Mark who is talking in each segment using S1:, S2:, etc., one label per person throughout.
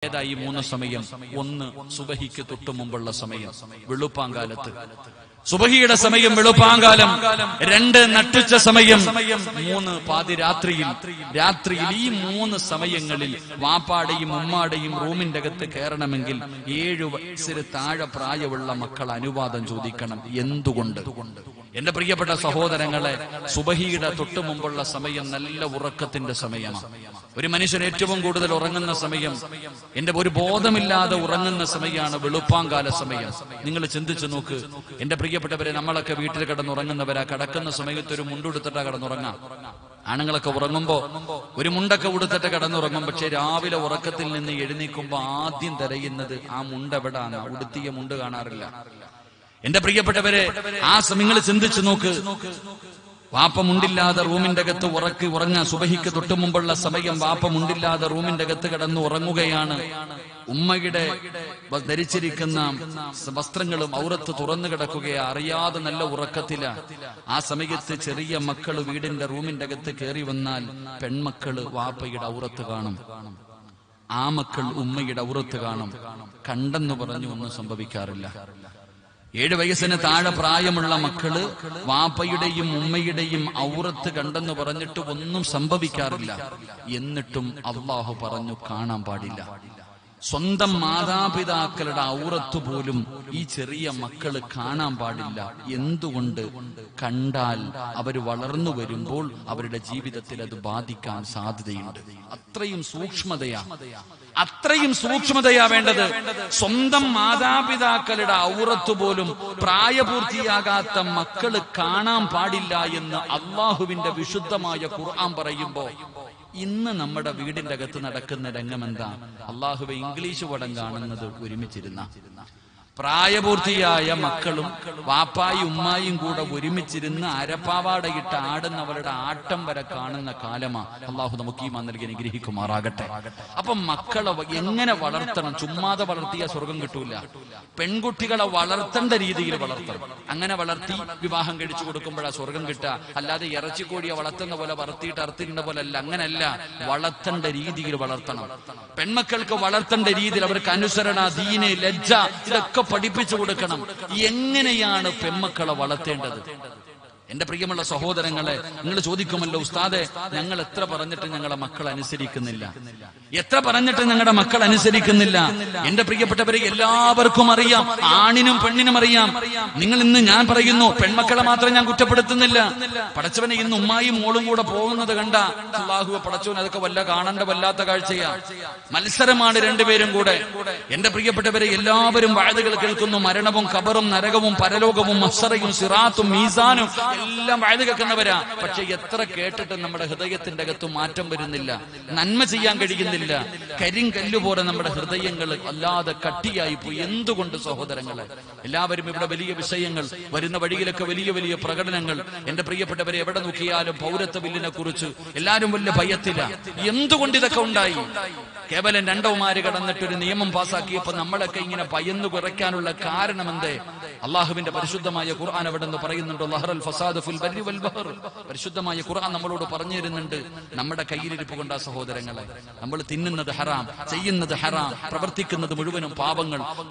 S1: ഏതാ ഈ മൂന്ന് സമയം? ഒന്ന്, സുബഹിക്ക് തൊട്ടു മുമ്പുള്ള സമയം, വെളുപ്പാങ്കാലത്ത്. സുബഹിയുടെ സമയം വെളുപ്പാങ്കാലം. 2, നട്ടുച്ച സമയം. 3, പാതിരാത്രിയിൽ. രാത്രിയിൽ. ഈ 3 സമയങ്ങളിൽ വാപ്പാടെയും ഉമ്മാടെയും റൂമിന്റെ അകത്ത് കയറണമെങ്കിൽ 7 വയസ്സിന് താഴെ പ്രായമുള്ള മക്കൾ അനുവാദം ചോദിക്കണം. എന്തുകൊണ്ട്? എന്റെ പ്രിയപ്പെട്ട സഹോദരങ്ങളെ, സുബഹിയുടെ തൊട്ടു മുമ്പുള്ള സമയം നല്ല ഉറക്കത്തിന്റെ സമയമാണ്. ഒരു മനുഷ്യൻ ഏറ്റവും കൂടുതൽ ഉറങ്ങുന്ന സമയം, എന്റെ ഒരു ബോധമില്ലാതെ ഉറങ്ങുന്ന സമയമാണ് വെളുപ്പാങ്കാല സമയം. നിങ്ങൾ ചിന്തിച്ചു നോക്ക് എന്റെ പ്രിയപ്പെട്ടവരെ, നമ്മളൊക്കെ വീട്ടിൽ കിടന്നുറങ്ങുന്നവരാ. കിടക്കുന്ന സമയത്ത് ഒരു മുണ്ടുടുത്തിട്ടാ കിടന്നുറങ്ങാം. ആണുങ്ങളൊക്കെ ഉറങ്ങുമ്പോ ഒരു മുണ്ടൊക്കെ ഉടുത്തിട്ട് കിടന്നുറങ്ങും. പക്ഷെ രാവിലെ ഉറക്കത്തിൽ നിന്ന് എഴുന്നേൽക്കുമ്പോ ആദ്യം തിരയുന്നത് ആ മുണ്ടെവിടാണ്. ഉടുത്തിയ മുണ്ട് കാണാറില്ല. എന്റെ പ്രിയപ്പെട്ടവരെ, ആ സമയങ്ങൾ ചിന്തിച്ചു നോക്ക്. വാപ്പ മുണ്ടില്ലാതെ റൂമിന്റെ അകത്ത് ഉറങ്ങാൻ. സുബഹിക്ക് തൊട്ടു മുമ്പുള്ള സമയം വാപ്പ മുണ്ടില്ലാതെ റൂമിന്റെ അകത്ത് കിടന്ന് ഉറങ്ങുകയാണ്. ഉമ്മയുടെ ധരിച്ചിരിക്കുന്ന വസ്ത്രങ്ങളും ഔറത്ത് തുറന്നു കിടക്കുകയാ. അറിയാതെ നല്ല ഉറക്കത്തില. ആ സമയത്ത് ചെറിയ മക്കള് വീടിന്റെ റൂമിന്റെ അകത്ത് കയറി വന്നാൽ പെൺമക്കള് വാപ്പയുടെ ഔറത്ത് കാണും, ആ മക്കൾ ഉമ്മയുടെ ഔറത്ത് കാണും. കണ്ടെന്ന് പറഞ്ഞു ഒന്നും സംഭവിക്കാറില്ല. 7 വയസ്സിന് താഴെ പ്രായമുള്ള മക്കള് വാപ്പയുടെയും ഉമ്മയുടെയും ഔറത്ത് കണ്ടെന്ന് പറഞ്ഞിട്ട് ഒന്നും സംഭവിക്കാറില്ല. എന്നിട്ടും അള്ളാഹു പറഞ്ഞു കാണാൻ പാടില്ല. സ്വന്തം മാതാപിതാക്കളുടെ ഔറത്ത് പോലും ഈ ചെറിയ മക്കള് കാണാൻ പാടില്ല. എന്തുകൊണ്ട്? കണ്ടാൽ അവര് വളർന്നു വരുമ്പോൾ അവരുടെ ജീവിതത്തിൽ അത് ബാധിക്കാൻ സാധ്യതയുണ്ട്. അത്രയും സൂക്ഷ്മതയാ വേണ്ടത്. സ്വന്തം മാതാപിതാക്കളുടെ ഔറത്ത് പോലും പ്രായപൂർത്തിയാകാത്ത മക്കള് കാണാൻ പാടില്ല എന്ന് അള്ളാഹുവിന്റെ വിശുദ്ധമായ ഖുർആൻ പറയുമ്പോ, ഇന്ന് നമ്മുടെ വീടിന്റെ അകത്ത് നടക്കുന്ന രംഗം എന്താ? അള്ളാഹുവെ, ഇംഗ്ലീഷ് പടം കാണുന്നത് ഒരുമിച്ചിരുന്ന പ്രായപൂർത്തിയായ മക്കളും വാപ്പായും ഉമ്മായും കൂടെ ഒരുമിച്ചിരുന്ന് അരപ്പാവാടയിട്ട് ആടുന്നവരുടെ ആട്ടം വരെ കാണുന്ന കാലമാ. അള്ളാഹു നമുക്ക് ഈ നൽകി അനുഗ്രഹിക്കുമാറാകട്ടെ. അപ്പൊ മക്കളെ എങ്ങനെ വളർത്തണം? ചുമ്മാതെ വളർത്തിയ സ്വർഗം കിട്ടൂല. പെൺകുട്ടികളെ വളർത്തേണ്ട രീതിയിൽ വളർത്തണം. അങ്ങനെ വളർത്തി വിവാഹം കഴിച്ചു കൊടുക്കുമ്പോഴാ സ്വർഗം കിട്ടുക. അല്ലാതെ ഇറച്ചിക്കോടിയെ വളർത്തുന്ന പോലെ വളർത്തിയിട്ട് അറുത്തിടുന്ന പോലെ അല്ല. അങ്ങനല്ല, വളർത്തേണ്ട രീതിയിൽ വളർത്തണം. പെൺമക്കൾക്ക് വളർത്തേണ്ട രീതിയിൽ അവർക്ക് അനുസരണ, ദീന്, ലജ്ജ, ഇതൊക്കെ പഠിപ്പിച്ചു കൊടുക്കണം. എങ്ങനെയാണ് പെൺമക്കളെ വളർത്തേണ്ടത്? എന്റെ പ്രിയമുള്ള സഹോദരങ്ങളെ, നിങ്ങൾ ചോദിക്കുമല്ലോ, ഉസ്താദെ, ഞങ്ങൾ എത്ര പറഞ്ഞിട്ട് ഞങ്ങളെ മക്കൾ അനുസരിക്കുന്നില്ല, എത്ര പറഞ്ഞിട്ട് ഞങ്ങളുടെ മക്കൾ അനുസരിക്കുന്നില്ല? എന്റെ പ്രിയപ്പെട്ടവരെ, എല്ലാവർക്കും അറിയാം, ആണിനും പെണ്ണിനും അറിയാം. ഞാൻ പറയുന്നു, പെൺമക്കളെ മാത്രം ഞാൻ കുറ്റപ്പെടുത്തുന്നില്ല. പടച്ചവനെ, ഇന്ന് ഉമ്മായും മോളും കൂടെ പോകുന്നത് കണ്ട അല്ലാഹുവേ, പടച്ചവൻ, അതൊക്കെ കാണേണ്ട വല്ലാത്ത കാഴ്ചയാ. മത്സരമാണ് രണ്ടുപേരും കൂടെ. എന്റെ പ്രിയപ്പെട്ടവരെ, എല്ലാവരും വഅദുകൾ കേൾക്കുന്നു. മരണവും ഖബറും നരകവും പരലോകവും മഹ്ശറയും സിറാത്തും മീസാനും എല്ലാം വഅദ് കേൾക്കുന്നവരാ. പക്ഷെ എത്ര കേട്ടിട്ട് നമ്മുടെ ഹൃദയത്തിന്റെ അകത്ത് മാറ്റം വരുന്നില്ല, നന്മ ചെയ്യാൻ കഴിയുന്നില്ല. കരിങ്കല്ലുപോലെ നമ്മുടെ ഹൃദയങ്ങൾ അല്ലാതെ കട്ടിയായി പോയി. എന്തുകൊണ്ട് സഹോദരങ്ങളെ? എല്ലാവരും ഇവിടെ വലിയ വിഷയങ്ങൾ, വരുന്ന വഴിയിലൊക്കെ വലിയ വലിയ പ്രകടനങ്ങൾ. എന്റെ പ്രിയപ്പെട്ടവരെ, എവിടെ നോക്കിയാലും പൗരത്വ ബില്ലിനെ കുറിച്ച് എല്ലാവരും വലിയ ഭയത്തില. എന്തുകൊണ്ട് ഇതൊക്കെ ഉണ്ടായി? കേവലം രണ്ടവന്മാര് കടന്നിട്ടൊരു നിയമം പാസാക്കിയപ്പോ നമ്മളൊക്കെ ഇങ്ങനെ ഭയന്നു കുറയ്ക്കാനുള്ള കാരണം എന്തേ? അള്ളാഹുവിന്റെ പരിശുദ്ധമായ ഖുർആൻ അവിടെ നിന്ന് പറയുന്നുണ്ട്, ലഹറൽ ഫസാദു ഫിൽ ബർരി വൽ ബഹർ. പരിശുദ്ധമായ ഖുർആൻ നമ്മളോട് പറഞ്ഞു തരുന്നുണ്ട്. നമ്മുടെ കയ്യിലിരിപ്പ് കൊണ്ടാ സഹോദരങ്ങളെ. നമ്മൾ തിന്നുന്നത് ഹറാം, ചെയ്യുന്നത് ഹറാം, പ്രവർത്തിക്കുന്നത് മുഴുവനും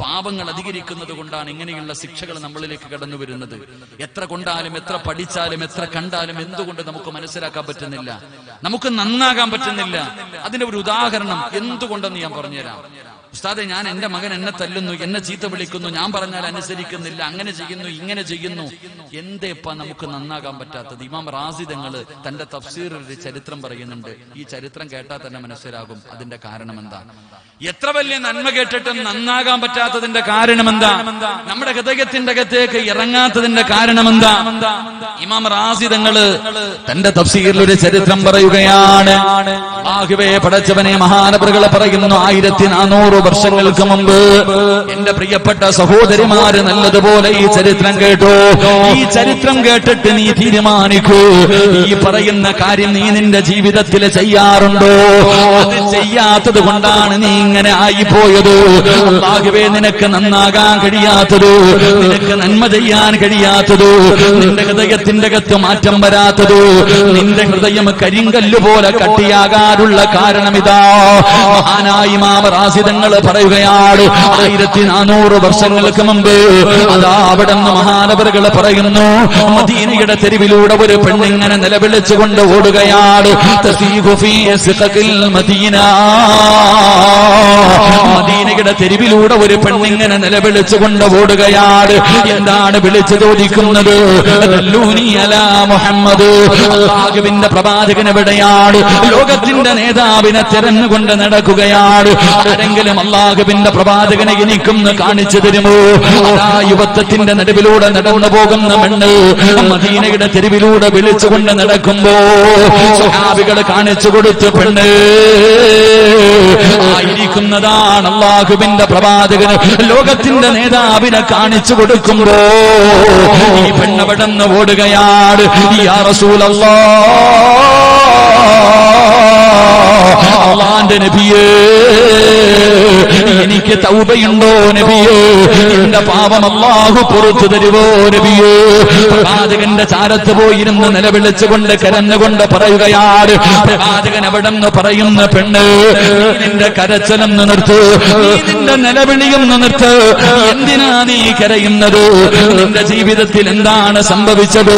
S1: പാപങ്ങൾ അധികരിക്കുന്നത് കൊണ്ടാണ് ഇങ്ങനെയുള്ള ശിക്ഷകൾ നമ്മളിലേക്ക് കടന്നു വരുന്നത്. എത്ര കൊണ്ടാലും, എത്ര പഠിച്ചാലും, എത്ര കണ്ടാലും എന്തുകൊണ്ട് നമുക്ക് മനസ്സിലാക്കാൻ പറ്റുന്നില്ല, നമുക്ക് നന്നാകാൻ പറ്റുന്നില്ല? അതിന്റെ ഒരു ഉദാഹരണം എന്തുകൊണ്ടെന്ന് ഞാൻ പറഞ്ഞുതരാം. ഉസ്താദെ, ഞാൻ എന്റെ മകൻ എന്നെ തല്ലുന്നു, എന്നെ ചീത്ത വിളിക്കുന്നു, ഞാൻ പറഞ്ഞാൽ അനുസരിക്കുന്നില്ല, അങ്ങനെ ചെയ്യുന്നു, ഇങ്ങനെ ചെയ്യുന്നു. എന്തേപ്പാ നമുക്ക് നന്നാകാൻ പറ്റാത്തത്? ഇമാം റാസി തങ്ങള് തന്റെ തഫ്സീറിൽ ഒരു ചരിത്രം പറയുന്നുണ്ട്. ഈ ചരിത്രം കേട്ടാൽ തന്നെ മനസ്സിലാകും അതിന്റെ കാരണം എന്താ. എത്ര വലിയ നന്മ കേട്ടിട്ടും നന്നാകാൻ പറ്റാത്തതിന്റെ കാരണം എന്താ? നമ്മുടെ ഹൃദയത്തിന്റെ അകത്തേക്ക് ഇറങ്ങാത്തതിന്റെ കാരണം എന്താ? ഇമാം റാസി തങ്ങള് തന്റെ തഫ്സീറിൽ ഒരു ചരിത്രം പറയുകയാണ്. അല്ലാഹുവേ, പടച്ചവനെ, മഹാനവറുകളെ പറയുന്നു, 1400 വർഷങ്ങൾക്ക് മുമ്പ് എന്റെ പ്രിയപ്പെട്ട സഹോദരിമാര് നല്ലതുപോലെ നല്ലതുപോലെ ഈ ചരിത്രം കേട്ടോ. ഈ ചരിത്രം കേട്ടിട്ട് നീ തീരുമാനിക്കൂ, ഈ പറയുന്ന കാര്യം നീ നിന്റെ ജീവിതത്തിൽ ചെയ്യാറുണ്ടോ? അത് ചെയ്യാത്തത് കൊണ്ടാണ് നീ ഇങ്ങനെ ആയിപ്പോയത്. അല്ലാഹുവേ, നിനക്ക് നന്നാകാൻ കഴിയാത്തത്, നിനക്ക് നന്മ ചെയ്യാൻ കഴിയാത്തത്, നിന്റെ ഹൃദയത്തിന്റെ അകത്ത് മാറ്റം വരാത്തത്, നിന്റെ ഹൃദയം കരിങ്കല്ല് പോലെ കട്ടിയാകാനുള്ള കാരണം ഇതാ. മഹാനായ ഇമാം റാസി തങ്ങൾ പറയുകയാണ്, 1400 വർഷങ്ങൾക്ക് മുമ്പ് അതാ അവിടെ നിന്ന് മഹാനവറുകൾ പറയുന്നു, മദീനയുടെ തെരുവിലൂടെ ഒരു പെണ്ണിങ്ങനെ നിലവിളിച്ചുകൊണ്ട് ഓടുകയാണ്. മദീനയുടെ തെരുവിലൂടെ ഒരു പെണ്ണിങ്ങനെ നിലവിളിച്ചുകൊണ്ട് ഓടുകയാണ്. എന്താണ് വിളിച്ചു ചോദിക്കുന്നത്? മുഹമ്മദ്, അല്ലാഹുവിന്റെ പ്രവാചകൻ എവിടെയാണ്? ലോകത്തിന്റെ നേതാവിനെ തിരഞ്ഞുകൊണ്ട് നടക്കുകയാണ്. ആരെങ്കിലും അല്ലാഹുവിന്റെ പ്രവാചകനെ എനിക്കൊന്ന് കാണിച്ചു തരുമോ? ആ യുവത്വത്തിന്റെ നടുവിലൂടെ നടന്നു പോകുന്ന പെണ്ണ് മദീനയുടെ തെരുവിലൂടെ വിളിച്ചുകൊണ്ട് നടക്കുമ്പോ സ്വഹാബികൾ കാണിച്ചു കൊടുത്ത പെണ്ണ് ആയിരിക്കുന്നതാണ് അല്ലാഹുവിന്റെ പ്രവാചകൻ. ലോകത്തിന്റെ നേതാവിനെ കാണിച്ചു കൊടുക്കുമ്പോ ഈ പെണ്ണ് പെടന്ന് ഓടുകയാണ്. യാ റസൂലല്ലാഹ്, അല്ലാഹുവിന്റെ നബിയേ, എനിക്ക് തൗബയുണ്ടോ നബിയേ? എന്റെ പാപം അല്ലാഹു പുറത്തു തരുവോ നബിയേ? പ്രവാചകന്റെ ചാരത്ത് പോയിരുന്ന് നിലവിളിച്ചുകൊണ്ട് കരഞ്ഞുകൊണ്ട് പറയുകയാണ്. പ്രവാചകൻ എവിടെന്ന് പറയുന്ന പെണ്ണ്, നിന്റെ കരച്ചലെന്ന് നിർത്ത്, നിന്റെ നിലവിളിയൊന്ന് നിർത്ത്. എന്തിനാ നീ കരയുന്നത്? നിന്റെ ജീവിതത്തിൽ എന്താണ് സംഭവിച്ചത്?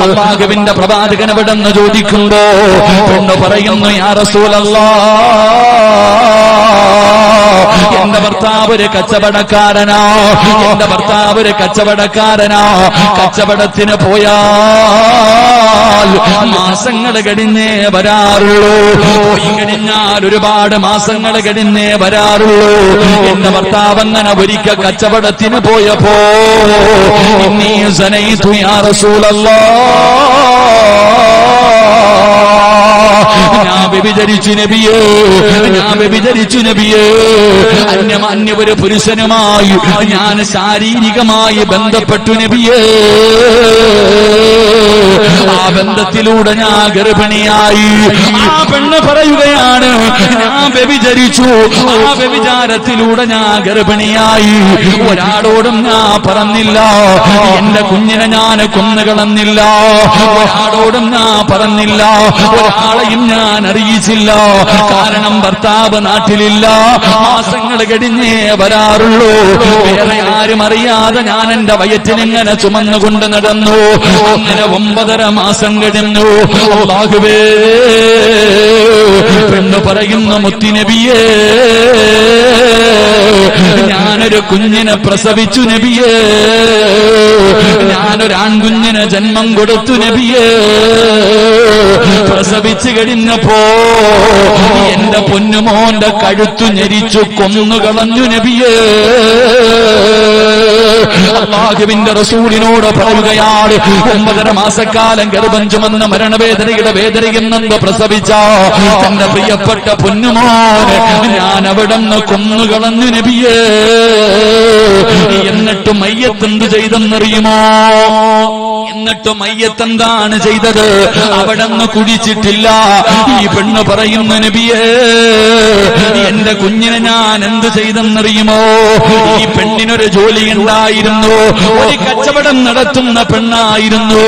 S1: അല്ലാഹുവിന്റെ പ്രവാചകൻ എവിടെന്ന് ചോദിക്കുമ്പോ പെണ്ണ് പറയുന്നു, യാ റസൂലല്ലാഹ്, എന്റെ ഭർത്താവ് ഒരു കച്ചവടക്കാരനാ, എന്റെ ഭർത്താവ് ഒരു കച്ചവടക്കാരനാ. കച്ചവടത്തിന് പോയാൽ മാസങ്ങൾ കഴിഞ്ഞേ വരാറുള്ളൂ, പോയി കഴിഞ്ഞാൽ ഒരുപാട് മാസങ്ങൾ കഴിഞ്ഞേ വരാറുള്ളൂ. എന്റെ ഭർത്താവ് അങ്ങനെ ഒരിക്കൽ കച്ചവടത്തിന് പോയപ്പോ, ഇന്നീ സനൈതു യാ റസൂലല്ലാഹ്, ഞാൻ വ്യഭിചരിച്ചു നബിയേ, ഞാൻ വ്യഭിചരിച്ചു നബിയേ. അന്യ ഒരു പുരുഷനുമായി ഞാൻ ശാരീരികമായി ബന്ധപ്പെട്ടു നബിയേ. ആ ബന്ധത്തിലൂടെ ഞാൻ ഗർഭിണിയായി. ആ പെണ്ണ് പറയുകയാണ്, ഞാൻ വ്യഭിചരിച്ചു, ആ വ്യഭിചാരത്തിലൂടെ ഞാൻ ഗർഭിണിയായി. ഒരാളോടും ഞാൻ പറഞ്ഞില്ല, എന്റെ കുഞ്ഞിനെ ഞാൻ കൊന്നുകളഞ്ഞില്ല. ഒരാളോടും ഞാൻ പറഞ്ഞില്ല, ഒരാളെയും ഞാൻ അറിയിച്ചില്ല. കാരണം ഭർത്താവ് നാട്ടിലില്ല, മാസങ്ങൾ കഴിഞ്ഞേ വരാറുള്ളൂ. വേറെ ആരും അറിയാതെ ഞാൻ എന്റെ വയറ്റിനിങ്ങനെ ചുമന്നുകൊണ്ട് നടന്നു. അങ്ങനെ 9.5 മാസം കഴിഞ്ഞു. അല്ലാഹുവേ, പെണ്ണ് പറയുന്നു, മുത്തുനബിയേ, ഞാനൊരു കുഞ്ഞിനെ പ്രസവിച്ചു നബിയേ, ഞാനൊരു ആൺകുഞ്ഞിന് ജന്മം കൊടുത്തു നബിയേ. പ്രസവിച്ചു കഴിഞ്ഞപ്പോ എന്റെ പൊന്നുമോന്റെ കഴുത്തു ഞെരിച്ചു കൊന്നുകളഞ്ഞു നബിയേ. അല്ലാഹുവിന്റെ റസൂലിനോട് പറയുകയാണ്, 9.5 മാസക്കാലം ഗർഭം ചുമന്ന മരണവേദനയുടെ വേദനയിൽ നിന്ന് പ്രസവിച്ച തന്റെ പ്രിയപ്പെട്ട പൊന്നുമോനെ ഞാൻ അവിടെ നിന്ന് കൊന്നുകളഞ്ഞു നബിയേ. എന്നിട്ട് മയ്യത്ത് എന്ത് ചെയ്തെന്നറിയുമോ? എന്നിട്ട് മയ്യത്ത് എന്താണ് ചെയ്തത്? അവിടെ നിന്ന് കുടിച്ചിട്ടില്ല. ഈ പെണ്ണ് പറയുന്നു, നബിയേ, എന്റെ കുഞ്ഞിനെ ഞാൻ എന്ത് ചെയ്തെന്നറിയുമോ? ഈ പെണ്ണിനൊരു ജോലി ഉണ്ടായിരുന്നു, ഒരു കച്ചവടം നടത്തുന്ന പെണ്ണായിരുന്നു,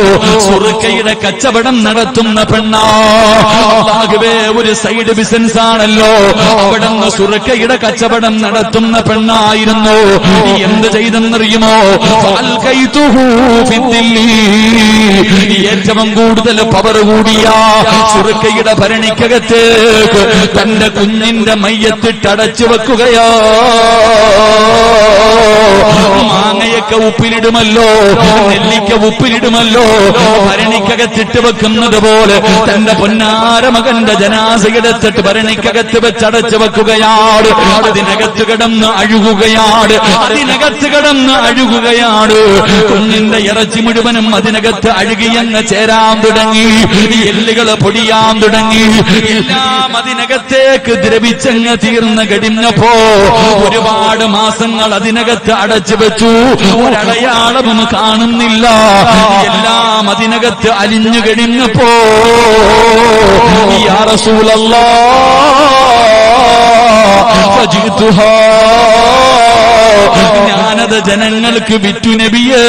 S1: സുറുക്കയുടെ കച്ചവടം നടത്തുന്ന പെണ്ണാ. അല്ലാഹുവേ, ഒരു സൈഡ് ബിസിനസ് ആണല്ലോ. അവിടെ നിന്ന് സുറുക്കയുടെ കച്ചവടം നടത്തുന്ന പെണ്ണായിരുന്നു. എന്ത് ചെയ്തെന്നറിയുമോ? ഏറ്റവും കൂടുതൽ പവർ കൂടിയ സുറുക്കയുടെ ഭരണിക്കകത്തേക്ക് തന്റെ കുഞ്ഞിന്റെ മയ്യത്തിട്ടടച്ചു വെക്കുകയോ. മാങ്ങയൊക്കെ ഉപ്പിലിടുമല്ലോ, നെല്ലിക്ക ഉപ്പിലിടുമല്ലോ, ഭരണിക്കകത്തിട്ട് വെക്കുന്നത് പോലെ തന്റെ പൊന്നാര മകന്റെ ജനാസയെടുത്തിട്ട് ഭരണിക്കകത്ത് വെച്ചടച്ചു വെക്കുകയാണ്. അതിനകത്ത് കിടന്ന് അഴുകുകയാണ്, അതിനകത്ത് കിടന്ന് അഴുകുകയാണ്. കുഞ്ഞിന്റെ ഇറച്ചി മുഴുവനും അതിനകത്ത് അഴുകിയങ്ങ് ചേരാൻ തുടങ്ങി, എല്ലുകൾ പൊടിയാൻ തുടങ്ങി, എല്ലാം അതിനകത്തേക്ക് ദ്രവിച്ചങ്ങ് തീർന്ന് കഴിഞ്ഞപ്പോ ഒരുപാട് മാസം മാസങ്ങൾ അതിനകത്ത് അടച്ചു വെച്ചു. ഒരടയാളവും കാണുന്നില്ല. എല്ലാം അതിനകത്ത് അലിഞ്ഞു കഴിഞ്ഞപ്പോ യാ റസൂലല്ലാഹ് ഫജിതുഹാ, ഞാനത് ജനങ്ങൾക്ക് വിറ്റു നബിയേ,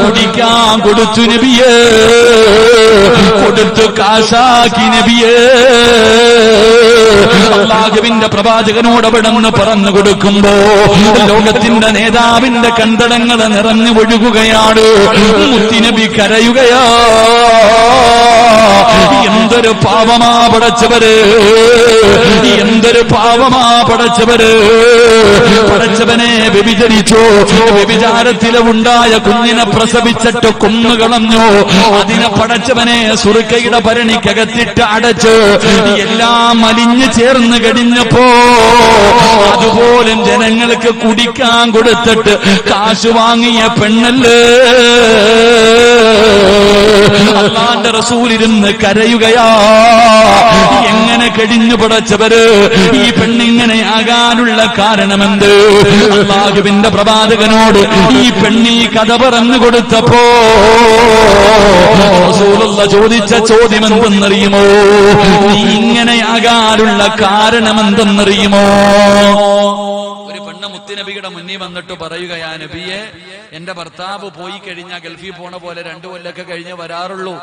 S1: കുടിക്കാൻ കൊടുത്തു നബിയേ, കൊടുത്തു കാശാക്കി നബിയേ. അല്ലാഹുവിന്റെ പ്രവാചകനോട് അവിടുന്ന് പറഞ്ഞു കൊടുക്കുമ്പോ ലോകത്തിന്റെ നേതാവിന്റെ കണ്ടടങ്ങൾ നിറഞ്ഞു ഒഴുകുകയാണ്. മുത്തുനബി കരയുകയാ. എന്തൊരു പാവമാ പടച്ചവര്, എന്തൊരു പാവമാ പടച്ചവര്. പടച്ചവനെ വ്യഭിചരിച്ചു, വ്യഭിചാരത്തിലുണ്ടായ കുഞ്ഞിനെ പ്രസവിച്ചിട്ട് കൊന്നുകളഞ്ഞു. അതിനെ പടച്ചവനെ സുർക്കയുടെ ഭരണിക്കകത്തിട്ട് അടച്ച് എല്ലാം അലിഞ്ഞു ചേർന്ന് കഴിഞ്ഞപ്പോ അതുപോലും ജനങ്ങൾക്ക് കുടിക്കാൻ കൊടുത്തിട്ട് കാശ് വാങ്ങിയ പെണ്ണല്ലേ. അല്ലാഹുവിന്റെ റസൂലിരുന്ന് കരയുകയാ. എങ്ങനെ കഴിഞ്ഞു പടച്ചവര്, ഈ പെണ്ണിങ്ങനെ ആകാനുള്ള കാരണമെന്ത്? അല്ലാഹുവിന്റെ പ്രവാചകനോട് ഈ പെണ്ണി കഥ പറഞ്ഞു കൊടുത്തപ്പോ റസൂലുള്ള ചോദിച്ച ചോദ്യം എന്തെന്നറിയുമോ? നീ ഇങ്ങനെയാകാനുള്ള കാരണമെന്തെന്നറിയുമോ? ഒരു പെണ്ണ് മുത്തുനബിയുടെ മുന്നിൽ വന്നിട്ട് പറയുകയാ, നബിയെ, എന്റെ ഭർത്താവ് പോയി കഴിഞ്ഞാൽ ഗൾഫിൽ പോണ പോലെ 2 കൊല്ലൊക്കെ കഴിഞ്ഞ് വരാറുള്ളൂ.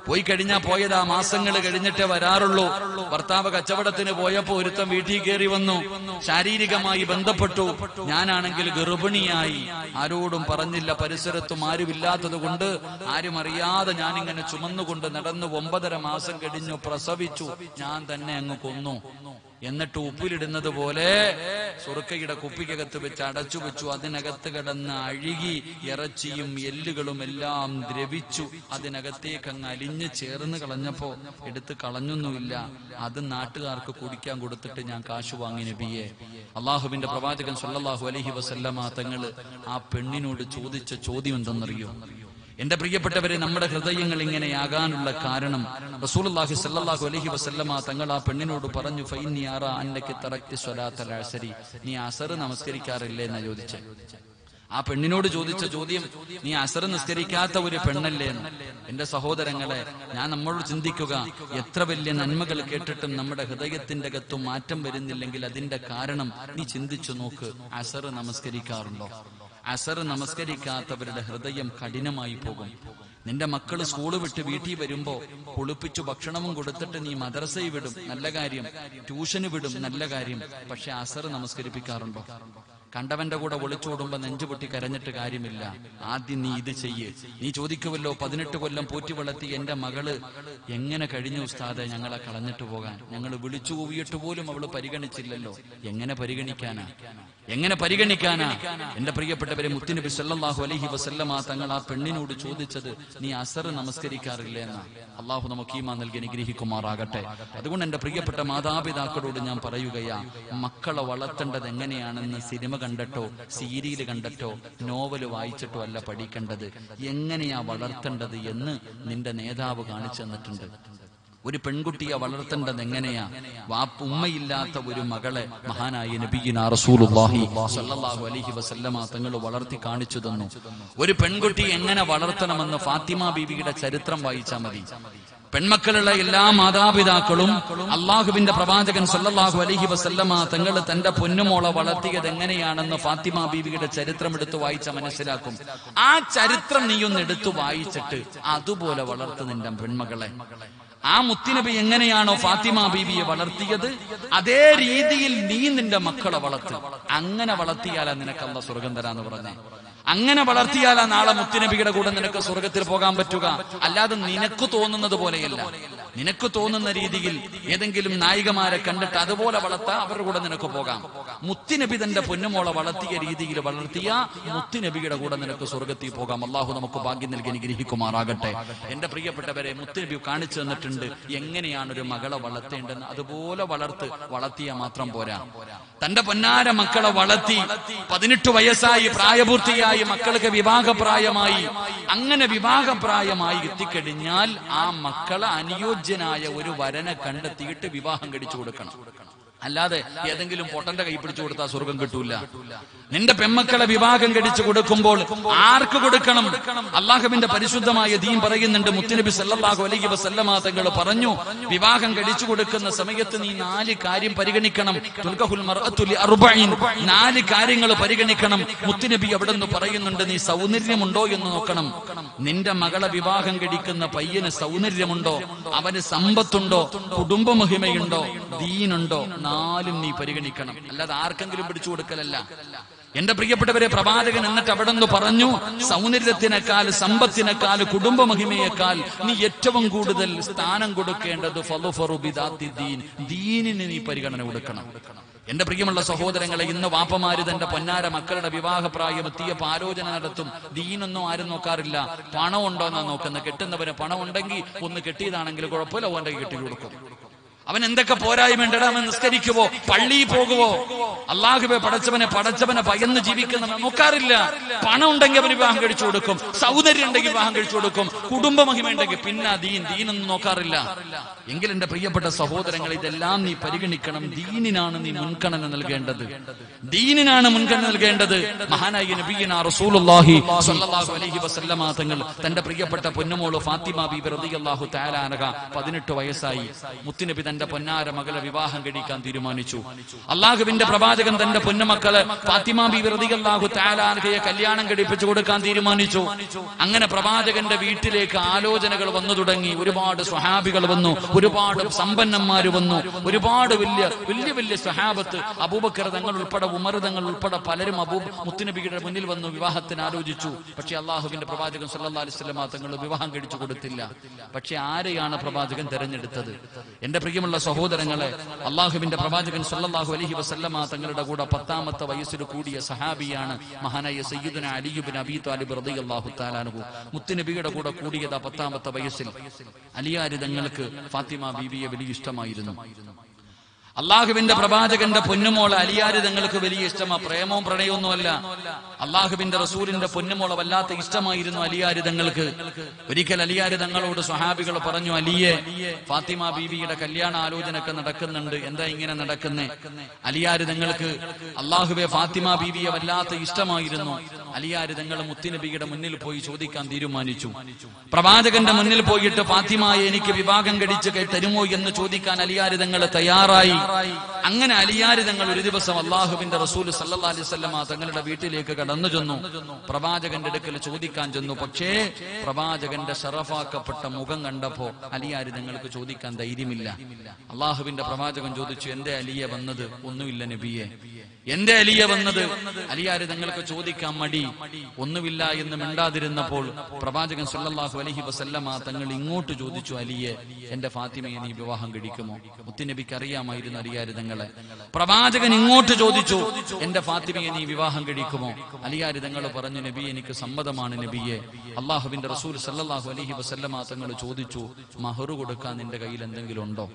S1: പോയി കഴിഞ്ഞാൽ പോയതാ മാസങ്ങൾ കഴിഞ്ഞിട്ടേ വരാറുള്ളൂ. ഭർത്താവ് കച്ചവടത്തിന് പോയപ്പോ ഒരുത്തൻ വീട്ടിൽ കയറി വന്നു, ശാരീരികമായി ബന്ധപ്പെട്ടു. ഞാനാണെങ്കിൽ ഗർഭിണിയായി, ആരോടും പറഞ്ഞില്ല, പരിസരത്തും ആരുമില്ലാത്തത് കൊണ്ട് ആരും അറിയാതെ ഞാനിങ്ങനെ ചുമന്നുകൊണ്ട് നടന്നു. 9.5 മാസം കഴിഞ്ഞു, പ്രസവിച്ചു. ഞാൻ തന്നെ അങ്ങ് കൊന്നു. എന്നിട്ട് ഉപ്പിലിടുന്നത് പോലെ സുർക്കയുടെ കുപ്പിക്കകത്ത് വെച്ച് അടച്ചു വെച്ചു. അതിനകത്ത് കിടന്ന് അഴുകി ഇറച്ചിയും എല്ലുകളും എല്ലാം ദ്രവിച്ചു. അതിനകത്തേക്ക് അങ്ങ് അലിഞ്ഞ് ചേർന്ന് കളഞ്ഞപ്പോ എടുത്ത് കളഞ്ഞൊന്നുമില്ല. അത് നാട്ടുകാർക്ക് കുടിക്കാൻ കൊടുത്തിട്ട് ഞാൻ കാശ് വാങ്ങി നബിയെ. അള്ളാഹുവിന്റെ പ്രവാചകൻ സല്ലല്ലാഹു അലൈഹി വസല്ലമ തങ്ങള് ആ പെണ്ണിനോട് ചോദിച്ച ചോദ്യം എന്തെന്നറിയോ? എന്റെ പ്രിയപ്പെട്ടവരെ, നമ്മുടെ ഹൃദയങ്ങൾ ഇങ്ങനെയാകാനുള്ള കാരണം റസൂലുള്ളാഹി സ്വല്ലല്ലാഹു അലൈഹി വസല്ലമ തങ്ങൾ ആ പെണ്ണിനോട് പറഞ്ഞു, ഫഇന്നി അറാ അന്നക തറക്തി സ്വലാത്തൽ അസ്രി, നീ അസർ നമസ്കരിക്കാറില്ലേ എന്നാ ചോദിച്ചേ. ആ പെണ്ണിനോട് ചോദിച്ച ചോദ്യം, നീ അസർ നിസ്കരിക്കാത്ത ഒരു പെണ്ണല്ലേ എന്ന്. എന്റെ സഹോദരങ്ങളെ, ഞാൻ നമ്മളോട് ചിന്തിക്കുക, എത്ര വലിയ നന്മകൾ കേട്ടിട്ടും നമ്മുടെ ഹൃദയത്തിന്റെ അകത്തും മാറ്റം വരുന്നില്ലെങ്കിൽ അതിന്റെ കാരണം നീ ചിന്തിച്ചു നോക്ക്. അസർ നമസ്കരിക്കാറുണ്ടോ? അസർ നമസ്കരിക്കാത്തവരുടെ ഹൃദയം കഠിനമായി പോകും. നിന്റെ മക്കള് സ്കൂള് വിട്ട് വീട്ടിൽ വരുമ്പോ കുളിപ്പിച്ചു ഭക്ഷണവും കൊടുത്തിട്ട് നീ മദ്രസയിൽ വിടും, നല്ല കാര്യം. ട്യൂഷന് വിടും, നല്ല കാര്യം. പക്ഷെ അസർ നമസ്കരിപ്പിക്കാറുണ്ടോ? കണ്ടവന്റെ കൂടെ ഒളിച്ചോടുമ്പോ നെഞ്ചുപൊട്ടി കരഞ്ഞിട്ട് കാര്യമില്ല. ആദ്യം നീ ഇത് ചെയ്യ്. നീ ചോദിക്കുമല്ലോ, 18 കൊല്ലം പോറ്റി വളർത്തി എന്റെ മകള് എങ്ങനെ കഴിഞ്ഞു ഉസ്താദെ ഞങ്ങളെ കളഞ്ഞിട്ട് പോകാൻ? ഞങ്ങൾ വിളിച്ചു കൂവിയിട്ട് പോലും അവള് പരിഗണിച്ചില്ലല്ലോ. എങ്ങനെ പരിഗണിക്കാനാ? എന്റെ പ്രിയപ്പെട്ടവരെ, മുത്തുനബി സല്ലല്ലാഹു അലൈഹി വസല്ലമ തങ്ങൾ ആ പെണ്ണിനോട് ചോദിച്ചത്, നീ അസർ നമസ്കരിക്കാറില്ല എന്നാ. അള്ളാഹു നമുക്ക് ഈമാൻ നൽകി അനുഗ്രഹിക്കുമാറാകട്ടെ. അതുകൊണ്ട് എന്റെ പ്രിയപ്പെട്ട മാതാപിതാക്കളോട് ഞാൻ പറയുകയാ, മക്കളെ വളർത്തേണ്ടത് എങ്ങനെയാണെന്ന് സിനിമ കണ്ടിട്ടോ സീരിയൽ കണ്ടിട്ടോ നോവല് വായിച്ചിട്ടോ അല്ല പഠിക്കേണ്ടത്. എങ്ങനെയാ വളർത്തേണ്ടത് എന്ന് നിന്റെ നേതാവ് കാണിച്ചു തന്നിട്ടുണ്ട്. ഒരു പെൺകുട്ടിയെ വളർത്തേണ്ടത് എങ്ങനെയാ? ഉമ്മയില്ലാത്ത ഒരു മകളെ മഹാനായ നബിയിനാ റസൂലുള്ളാഹി സ്വല്ലല്ലാഹു അലൈഹി വസല്ലമ തങ്ങൾ വളർത്തി കാണിച്ചു തന്നു. ഒരു പെൺകുട്ടി എങ്ങനെ വളർത്തണമെന്ന് ഫാത്തിമ ബീവിയുടെ ചരിത്രം വായിച്ചാൽ മതി. പെൺമക്കളുള്ള എല്ലാ മാതാപിതാക്കളും അള്ളാഹുവിന്റെ പ്രവാചകൻ സല്ലല്ലാഹു അലൈഹി വസല്ലമ തങ്ങൾ തന്റെ പൊന്നുമോളെ വളർത്തിയത് എങ്ങനെയാണെന്ന് ഫാത്തിമ ബീവിയുടെ ചരിത്രം എടുത്തു വായിച്ച മനസ്സിലാക്കും. ആ ചരിത്രം നീയൊന്ന് എടുത്തു വായിച്ചിട്ട് അതുപോലെ വളർത്തു നിന്റെ പെൺമകളെ. ആ മുത്തുനബി എങ്ങനെയാണോ ഫാത്തിമ ബീവിയെ വളർത്തിയത്, അതേ രീതിയിൽ നീ നിന്റെ മക്കളെ വളർത്തും. അങ്ങനെ വളർത്തിയാലാ നിനക്ക് അല്ലാഹു സ്വർഗം തരാന്ന് പറഞ്ഞേ. അങ്ങനെ വളർത്തിയാലാ നാളെ മുത്തുനബിയുടെ കൂടെ നിനക്ക് സ്വർഗത്തിൽ പോകാൻ പറ്റുക. അല്ലാതെ നിനക്ക് തോന്നുന്നത് പോലെയല്ല. നിനക്ക് തോന്നുന്ന രീതിയിൽ ഏതെങ്കിലും നായികമാരെ കണ്ടിട്ട് അതുപോലെ വളർത്താ അവരുടെ കൂടെ നിനക്ക് പോകാം. മുത്തുനബി തന്റെ പൊന്നുമോളെ വളർത്തിയ രീതിയിൽ വളർത്തിയ മുത്തുനബിയുടെ കൂടെ നിനക്ക് സ്വർഗത്തിൽ പോകാം. അള്ളാഹു നമുക്ക് ഭാഗ്യം നൽകി അനുഗ്രഹിക്കുമാറാകട്ടെ. എന്റെ പ്രിയപ്പെട്ടവരെ, മുത്തുനബി കാണിച്ചു തന്നിട്ടുണ്ട് എങ്ങനെയാണ് ഒരു മകളെ വളർത്തേണ്ടെന്ന്. അതുപോലെ വളർത്തിയാൽ മാത്രം പോരാ. തന്റെ പൊന്നാര മക്കളെ വളർത്തി 18 വയസ്സായി പ്രായപൂർത്തിയായി മക്കൾക്ക് വിവാഹപ്രായമായി. അങ്ങനെ വിവാഹപ്രായമായി എത്തിക്കഴിഞ്ഞാൽ ആ മക്കളെ അനുയോജ്യനായ ഒരു വരനെ കണ്ടെത്തിയിട്ട് വിവാഹം കഴിച്ചു കൊടുക്കണം. അല്ലാതെ ഏതെങ്കിലും പൊട്ടന്റെ കൈ പിടിച്ചു കൊടുത്താൽ സ്വർഗം കിട്ടൂല. നിന്റെ പെമ്മക്കളെ വിവാഹം കഴിച്ചു കൊടുക്കുമ്പോൾ ആർക്ക് കൊടുക്കണം? അള്ളാഹുവിന്റെ പരിശുദ്ധമായ ദീൻ പറയുന്നുണ്ട്. മുത്തുനബി സല്ലല്ലാഹു അലൈഹി വസല്ലമ തങ്ങൾ പറഞ്ഞു, വിവാഹം കഴിച്ചു കൊടുക്കുന്ന സമയത്ത് നീ 4 കാര്യം പരിഗണിക്കണം. തുൽഖുൽ മർഅതു ലി40, 4 കാര്യങ്ങൾ പരിഗണിക്കണം. മുത്തുനബി അവിടെ നിന്ന് പറയുന്നുണ്ട്, നീ സൗന്ദര്യമുണ്ടോ എന്ന് നോക്കണം. നിന്റെ മകളെ വിവാഹം കഴിക്കുന്ന പയ്യന് സൗന്ദര്യമുണ്ടോ, അവന് സമ്പത്തുണ്ടോ, കുടുംബമഹിമയുണ്ടോ, ദീനുണ്ടോ, 4 നീ പരിഗണിക്കണം. അല്ലാതെ ആർക്കെങ്കിലും പിടിച്ചു കൊടുക്കലല്ല. എന്റെ പ്രിയപ്പെട്ടവരെ, പ്രവാചകൻ എന്നിട്ട് അവിടെ നിന്ന് പറഞ്ഞു, സൗന്ദര്യത്തിനേക്കാൾ, സമ്പത്തിനേക്കാൾ, കുടുംബമഹിമയേക്കാൾ നീ ഏറ്റവും കൂടുതൽ സ്ഥാനം കൊടുക്കേണ്ടത് ദീനിന് നീ പരിഗണന കൊടുക്കണം. എന്റെ പ്രിയമുള്ള സഹോദരങ്ങളെ, ഇന്ന് വാപ്പമാര് തന്റെ പൊന്നാര മക്കളുടെ വിവാഹപ്രായം എത്തിയപ്പോൾ ആലോചന നടത്തും. ദീനൊന്നും ആരും നോക്കാറില്ല, പണം ഉണ്ടോന്നാ നോക്കുന്നത്. കെട്ടുന്നവന് പണം ഉണ്ടെങ്കിൽ ഒന്ന് കെട്ടിയതാണെങ്കിൽ കുഴപ്പമില്ല, ഓന്റെ കെട്ടി കൊടുക്കും. അവൻ എന്തൊക്കെ പോരായ്മയുണ്ട്, അവൻ നിസ്കരിക്കുവോ, പള്ളിയിൽ പോകുവോ, അള്ളാഹുവെ പടച്ചവനെ ഭയന്ന് ജീവിക്കുന്നവൻ നോക്കാറില്ല. പണം ഉണ്ടെങ്കിൽ അവന് വിവാഹം കഴിച്ചു കൊടുക്കും, സൗന്ദര്യം ഉണ്ടെങ്കിൽ വിവാഹം കഴിച്ചു കൊടുക്കും, കുടുംബമഹിമ ഉണ്ടെങ്കിൽ പിന്നെ ദീനൊന്നും നോക്കാറില്ല. എങ്കിൽ എന്റെ പ്രിയപ്പെട്ട സഹോദരങ്ങൾ, ഇതെല്ലാം നീ പരിഗണിക്കണം. ദീനിനാണ് നീ മുൻഗണന നൽകേണ്ടത്, ദീനിനാണ് മുൻഗണന നൽകേണ്ടത്. മഹാനായ നബിയുനാ റസൂലുള്ളാഹി സ്വല്ലല്ലാഹു അലൈഹി വസല്ലമ തങ്ങൾ തന്റെ പ്രിയപ്പെട്ട പൊന്നുമോള് ഫാത്തിമ ബീബി റളിയല്ലാഹു തആല അൻഹ 18 വയസ്സായി. മുത്തുനബി തന്റെ പൊന്നാര മകളെ വിവാഹം കഴിക്കാൻ തീരുമാനിച്ചു. അള്ളാഹുവിന്റെ പ്രവാചകൻ തന്റെ പൊന്നുമക്കളെ ഫാത്തിമ ബീബി റളിയല്ലാഹു തആല അൻഹയെ കല്യാണം കഴിപ്പിച്ചു കൊടുക്കാൻ തീരുമാനിച്ചു. അങ്ങനെ പ്രവാചകന്റെ വീട്ടിലേക്ക് ആലോചനകൾ വന്നു തുടങ്ങി. ഒരുപാട് സ്വഹാബികൾ വന്നു, ഒരുപാട് സമ്പന്നന്മാര് വന്നു, ഒരുപാട് വലിയ സ്വഹാബത്ത്, അബൂബക്കർ തങ്ങൾ ഉൾപ്പെടെ, ഉമർ തങ്ങൾ ഉൾപ്പെടെ പലരും മുത്തുനബിയുടെ മുന്നിൽ വന്നു വിവാഹത്തിന് ആലോചിച്ചു. പക്ഷെ അള്ളാഹുവിന്റെ പ്രവാചകൻ സല്ലല്ലാഹു അലൈഹി വസല്ലം തങ്ങൾ വിവാഹം കഴിച്ചു കൊടുത്തില്ല. പക്ഷെ ആരെയാണ് പ്രവാചകൻ തെരഞ്ഞെടുത്തത്? എന്റെ പ്രിയമുള്ള സഹോദരങ്ങളെ, അള്ളാഹുവിന്റെ പ്രവാചകൻ സല്ലല്ലാഹു അലൈഹി വസല്ലം തങ്ങളുടെ കൂടെ 10ാമത്തെ വയസ്സിൽ കൂടിയ സഹാബിയാണ് മഹാനായ സയ്യിദുനാ അലി ഇബ്നു അബീ ത്വാലിബ് റളിയല്ലാഹു തആല അൻഹു. മുത്തുനബിയുടെ കൂടെ കൂടിയത് 10ാമത്തെ വയസ്സിൽ. അലിയാരി തങ്ങൾക്ക് ഫാത്തിമ ബീവിയെ വലിയ ഇഷ്ടമായിരുന്നു. അള്ളാഹുവിന്റെ പ്രവാചകന്റെ പൊന്നുമോളെ അലിയാരി തങ്ങൾക്ക് വലിയ ഇഷ്ടമാ. പ്രേമവും പ്രണയമൊന്നുമല്ല, അള്ളാഹുവിന്റെ റസൂലിന്റെ പൊന്നുമോളെ വല്ലാത്ത ഇഷ്ടമായിരുന്നു അലിയാരി തങ്ങൾക്ക്. ഒരിക്കൽ അലിയാരി തങ്ങളോട് സ്വഹാബികൾ പറഞ്ഞു, അലിയെ, ഫാത്തിമ ബീവിയുടെ കല്യാണ ആലോചനയൊക്കെ നടക്കുന്നുണ്ട്, എന്താ ഇങ്ങനെ നടക്കുന്നേ? അലിയാരി തങ്ങൾക്ക് അള്ളാഹുവെ ഫാത്തിമ ബീവിയെ വല്ലാത്ത ഇഷ്ടമായിരുന്നു. അലിയാരി തങ്ങൾ മുത്തുനബിയുടെ മുന്നിൽ പോയി ചോദിക്കാൻ തീരുമാനിച്ചു. പ്രവാചകന്റെ മുന്നിൽ പോയിട്ട് ഫാത്തിമയെ എനിക്ക് വിവാഹം കഴിച്ച് തരുമോ എന്ന് ചോദിക്കാൻ അലിയാരി തങ്ങൾ തയ്യാറായി. അങ്ങനെ അലിയാരി തങ്ങൾ ഒരു ദിവസം അള്ളാഹുവിന്റെ റസൂൽ സല്ലല്ലാഹു അലൈഹി വസല്ലം തങ്ങളുടെ വീട്ടിലേക്ക് കടന്നു ചെന്നു. പ്രവാചകന്റെ അടുക്കൽ ചോദിക്കാൻ ചെന്നു. പക്ഷേ പ്രവാചകന്റെ ശറഫാക്കപ്പെട്ട മുഖം കണ്ടപ്പോ അലിയാരി തങ്ങൾക്ക് ചോദിക്കാൻ ധൈര്യമില്ല. അള്ളാഹുവിന്റെ പ്രവാചകൻ ചോദിച്ചു, എന്തേ അലിയ വന്നത്? ഒന്നുമില്ല നബിയെ. എന്റെ അലിയ വന്നത്? അലിയാരി തങ്ങൾക്ക് ചോദിക്കാൻ മടി. ഒന്നുമില്ല എന്ന് മിണ്ടാതിരുന്നപ്പോൾ പ്രവാചകൻ സല്ലല്ലാഹു അലൈഹി വസല്ലമ തങ്ങൾ ഇങ്ങോട്ട് ചോദിച്ചു, അലിയെ, എന്റെ ഫാത്തിമയെ നീ വിവാഹം കഴിക്കുമോ? മുത്തുനബിക്ക് അറിയാമായിരുന്നു അലിയാരി തങ്ങളെ. പ്രവാചകൻ ഇങ്ങോട്ട് ചോദിച്ചു, എന്റെ ഫാത്തിമയെ നീ വിവാഹം കഴിക്കുമോ? അലിയാരി തങ്ങൾ പറഞ്ഞു, നബി, എനിക്ക് സമ്മതമാണ് നബിയെ. അള്ളാഹുവിന്റെ റസൂൽ സല്ലല്ലാഹു അലൈഹി വസല്ലമ തങ്ങൾ ചോദിച്ചു, മഹർ കൊടുക്കാൻ നിന്റെ കയ്യിൽ എന്തെങ്കിലും ഉണ്ടോ?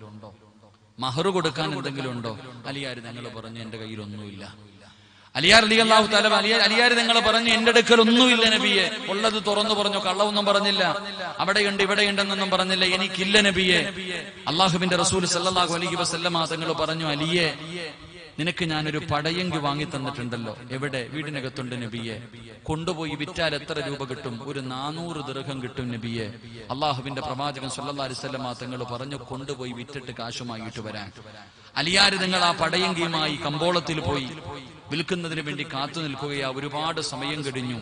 S1: മഹർ കൊടുക്കാൻ എന്തെങ്കിലും ഉണ്ടോ? അലിയാരി തങ്ങൾ പറഞ്ഞു, എന്റെ കയ്യിൽ ഒന്നുമില്ല. അലിയാരി തങ്ങൾ പറഞ്ഞു, എന്റെ അടുക്കൽ ഒന്നുമില്ല നബിയെ. ഉള്ളത് തുറന്നു പറഞ്ഞു, കള്ളവൊന്നും പറഞ്ഞില്ല. അവിടെയുണ്ട് ഇവിടെയുണ്ടെന്നൊന്നും പറഞ്ഞില്ല, എനിക്കില്ല നബിയെ. അള്ളാഹുവിന്റെ റസൂൽ സല്ലല്ലാഹു അലൈഹി വസല്ലമ തങ്ങൾ പറഞ്ഞു, അലിയെ, നിനക്ക് ഞാനൊരു പടയങ്കി വാങ്ങി തന്നിട്ടുണ്ടല്ലോ. എവിടെ? വീടിനകത്തുണ്ട് നബിയെ. കൊണ്ടുപോയി വിറ്റാൽ എത്ര രൂപ കിട്ടും? ഒരു 400 ദിർഹം കിട്ടും നബിയെ. അള്ളാഹുവിന്റെ പ്രവാചകൻ സല്ലല്ലാഹു അലൈഹി വസല്ലം തങ്ങൾ പറഞ്ഞു, കൊണ്ടുപോയി വിറ്റിട്ട് കാശുമായിട്ട് വരാൻ. അലിയാരി തങ്ങൾ ആ പടയങ്കിയുമായി കമ്പോളത്തിൽ പോയി വിൽക്കുന്നതിന് വേണ്ടി കാത്തു നിൽക്കുകയാ. ഒരുപാട് സമയം കഴിഞ്ഞു.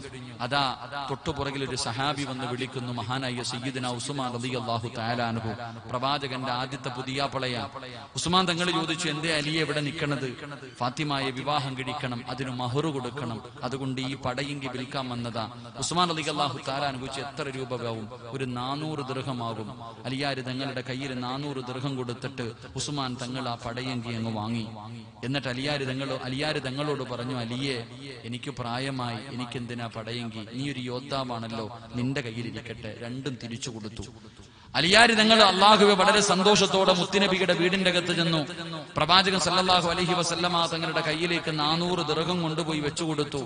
S1: അതാ തൊട്ടുപുറകിൽ ഒരു സഹാബി വന്ന് വിളിക്കുന്നു, മഹാനായ സയ്യിദുനാ ഉസ്മാൻ റളിയല്ലാഹു തആല അൻഹു, പ്രവാചകന്റെ ആദ്യത്തെ പുതിയാപ്പളയാ. ഉസ്മാൻ തങ്ങൾ ചോദിച്ചു, എന്തേ അലിയെ ഇവിടെ നിൽക്കണത്? ഫാത്തിമയെ വിവാഹം കഴിക്കണം, അതിന് മഹർ കൊടുക്കണം, അതുകൊണ്ട് ഈ പടയങ്കി വിൽക്കാൻ വന്നതാ. ഉസ്മാൻ റളിയല്ലാഹു തആല അൻഹു എത്ര രൂപയാവും? ഒരു 400 ദിർഹമാകും. അലിയാരി തങ്ങളുടെ കയ്യിൽ 400 ദിർഹം കൊടുത്തിട്ട് ഉസ്മാൻ തങ്ങൾ ആ പടയങ്കി അങ്ങ് വാങ്ങി. എന്നിട്ട് അലിയാരി തങ്ങളോട് പറഞ്ഞു, അലിയെ, എനിക്ക് പ്രായമായി, എനിക്കെന്തിനാ പടയങ്കി? നീ ഒരു യോദ്ധാവാണല്ലോ, നിന്റെ കയ്യിലിരിക്കട്ടെ. രണ്ടും തിരിച്ചു കൊടുത്തു. അലിയാരി തങ്ങൾ അള്ളാഹുവെ വളരെ സന്തോഷത്തോടെ മുത്തുനബിയുടെ വീടിന്റെ അകത്ത് ചെന്നു. പ്രവാചകൻ സല്ലല്ലാഹു അലൈഹി വസല്ലമ തങ്ങളുടെ കയ്യിലേക്ക് 400 ദിർഹം കൊണ്ടുപോയി വെച്ചുകൊടുത്തു.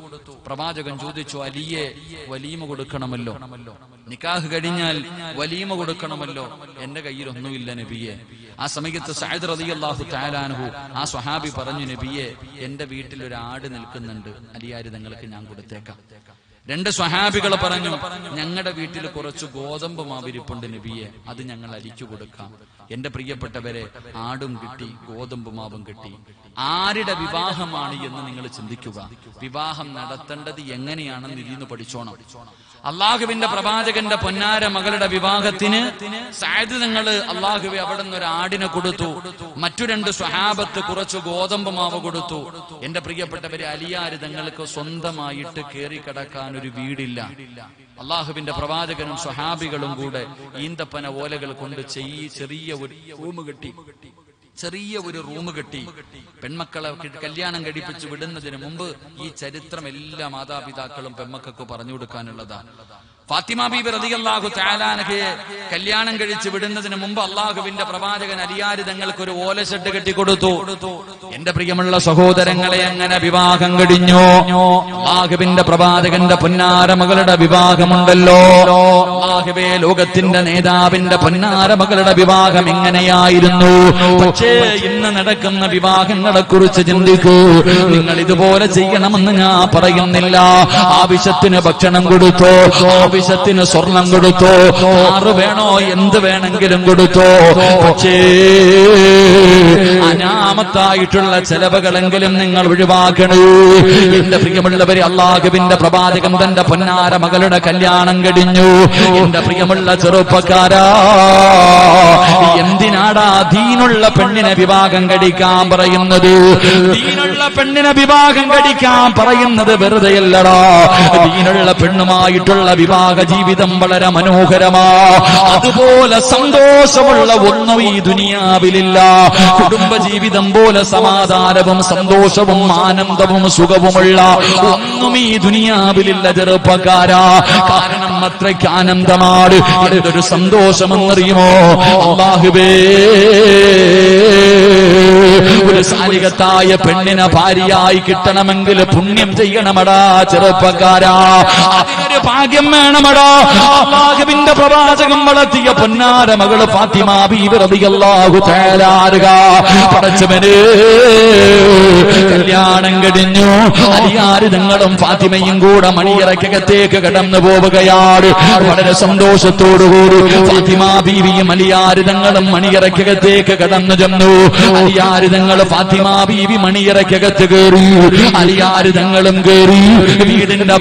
S1: പ്രവാചകൻ ചോദിച്ചു, അലിയെ വലീമ കൊടുക്കണമല്ലോ, നിക്കാഹ് കഴിഞ്ഞാൽ വലീമ കൊടുക്കണമല്ലോ. എന്റെ കയ്യിൽ ഒന്നുമില്ല നബിയെ. ആ സമയത്ത് സഅദ് റളിയല്ലാഹു തആല അൻഹു ആ സ്വഹാബി പറഞ്ഞു, നബിയെ എന്റെ വീട്ടിൽ ഒരു ആട് നിൽക്കുന്നുണ്ട്, അലിയാരി തങ്ങൾക്ക് ഞാൻ കൊടുത്തേക്കാം. 2 സ്വഹാബികൾ പറഞ്ഞു, ഞങ്ങളുടെ വീട്ടിൽ കുറച്ച് ഗോതമ്പ് മാവിരിപ്പുണ്ട് നബിയെ, അത് ഞങ്ങൾ അരിച്ചു കൊടുക്കാം. എന്റെ പ്രിയപ്പെട്ടവരെ, ആടും കിട്ടി, ഗോതമ്പ് മാവും കിട്ടി. ആരുടെ വിവാഹമാണ് എന്ന് നിങ്ങൾ ചിന്തിക്കുക. വിവാഹം നടത്തേണ്ടത് എങ്ങനെയാണെന്ന് ഇതിന്ന് പഠിച്ചോണം. അള്ളാഹുവിന്റെ പ്രവാചകന്റെ പൊന്നാര മകളുടെ വിവാഹത്തിന് സഅദ് തങ്ങൾ അള്ളാഹുവെ അവിടെ നിന്ന് ഒരു ആടിനെ കൊടുത്തു. മറ്റു 2 സ്വഹാബത്ത് കുറച്ച് ഗോതമ്പ് മാവ് കൊടുത്തു. എന്റെ പ്രിയപ്പെട്ടവരെ, അലിയാര് തങ്ങൾക്ക് സ്വന്തമായിട്ട് കയറി കിടക്കാൻ ഒരു വീടില്ല. അള്ളാഹുവിന്റെ പ്രവാചകനും സ്വഹാബികളും കൂടെ ഈന്തപ്പന ഓലകൾ കൊണ്ട് ചെറിയ ഒരു റൂം കെട്ടി പെൺമക്കളെ കല്യാണം കഴിപ്പിച്ച് വിടുന്നതിന് മുമ്പ് ഈ ചരിത്രം എല്ലാ മാതാപിതാക്കളും പെൺമക്കൾക്ക് പറഞ്ഞു കൊടുക്കാനുള്ളതാണ്. ഫാത്തിമ ബീബി റളിയല്ലാഹു തആല അൻഹയെ കല്യാണം കഴിച്ച് വിടുന്നതിന് മുമ്പ് അള്ളാഹുവിന്റെ പ്രവാചകൻ അലിയാരി തങ്ങൾക്ക് ഒരു ഓല ഷെഡ് കെട്ടിക്കൊടുത്തു. എന്റെ പ്രിയമുള്ള സഹോദരങ്ങളെ, അങ്ങനെ വിവാഹം കഴിഞ്ഞു. അള്ളാഹുവിന്റെ പ്രവാചകന്റെ പൊന്നാര മകളുടെ വിവാഹമുണ്ടല്ലോ. അള്ളാഹുവേ, ലോകത്തിന്റെ നേതാവിന്റെ പൊന്നാര മകളുടെ വിവാഹം ഇങ്ങനെയായിരുന്നു. പക്ഷേ ഇന്ന് നടക്കുന്ന വിവാഹങ്ങളെ കുറിച്ച് ചിന്തിക്കൂ. നിങ്ങൾ ഇതുപോലെ ചെയ്യണമെന്ന് ഞാൻ പറയുന്നില്ല. ആവശ്യത്തിന് ഭക്ഷണം കൊടുത്തോ, ആവശ്യത്തിന് സ്വർണം കൊടുത്തോ, ആറ് വേണോ എന്ത് വേണമെങ്കിലും കൊടുത്തോ. പക്ഷേ അനാമത്തായിട്ടുള്ള ചെലവുകളെങ്കിലും നിങ്ങൾ ഒഴിവാക്കണേ. എന്റെ പ്രിയമുള്ളവരെ, അള്ളാഹുവിന്റെ പ്രവാചകൻ തന്റെ പൊന്നാര മകളുടെ കല്യാണം കഴിഞ്ഞു. എന്റെ പ്രിയമുള്ള ചെറുപ്പക്കാരാ, എന്തിനാടാ ദീനുള്ള പെണ്ണിനെ വിവാഹം കഴിക്കാൻ പറയുന്നത്? ദീനുള്ള പെണ്ണിനെ വിവാഹം കഴിക്കാൻ പറയുന്നത് വെറുതെയല്ലടാ. ദീനുള്ള പെണ്ണുമായിട്ടുള്ള വിവാഹ ജീവിതം വളരെ മനോഹരമാ. അതുപോലെ സന്തോഷമുള്ള ഒന്നും ഈ ദുനിയാവിലില്ല. കുടുംബജീവിതം പോലെ സമാധാനവും സന്തോഷവും ആനന്ദവും സുഖവുമുള്ള ഒന്നും ഈ ദുനിയാവിലില്ല ചെറുപ്പക്കാരാ. കാരണം അത്രയ്ക്ക് ആനന്ദമാണ്. എന്തൊരു സന്തോഷമെന്നറിയുമോ? അല്ലാഹുവേ, ഒരു സാലികത്തായ പെണ്ണിനെ ഭാര്യയായി കിട്ടണമെങ്കിൽ പുണ്യം ചെയ്യണമടാ ചെറുപ്പക്കാരാ. അതിനൊരു ഭാഗ്യം വേണമടാ. അല്ലാഹുവിന്റെ പ്രവാചകൻ വളർത്തിയ പൊന്നാര മകള് ഫാത്തിമ ബീവി റളിയല്ലാഹു തആല അൻഹ. പടച്ചവനെ, കല്യാണം കഴിഞ്ഞു. അലിയാര് തങ്ങളും ഫാത്തിമയും കൂടെ മണിയറക്കകത്തേക്ക് കടന്നു പോവുകയാണ്. വളരെ സന്തോഷത്തോടുകൂടി ഫാത്തിമ ബീവിയും അലിയാര് തങ്ങളും മണിയറക്കകത്തേക്ക് കടന്നു ചെന്നു. അലിയാര് തങ്ങൾ ഫാത്തിമ ബീവി മണിയറക്കകത്ത് കയറി. അലിയാര് തങ്ങളും കയറി. വീടിന്റെ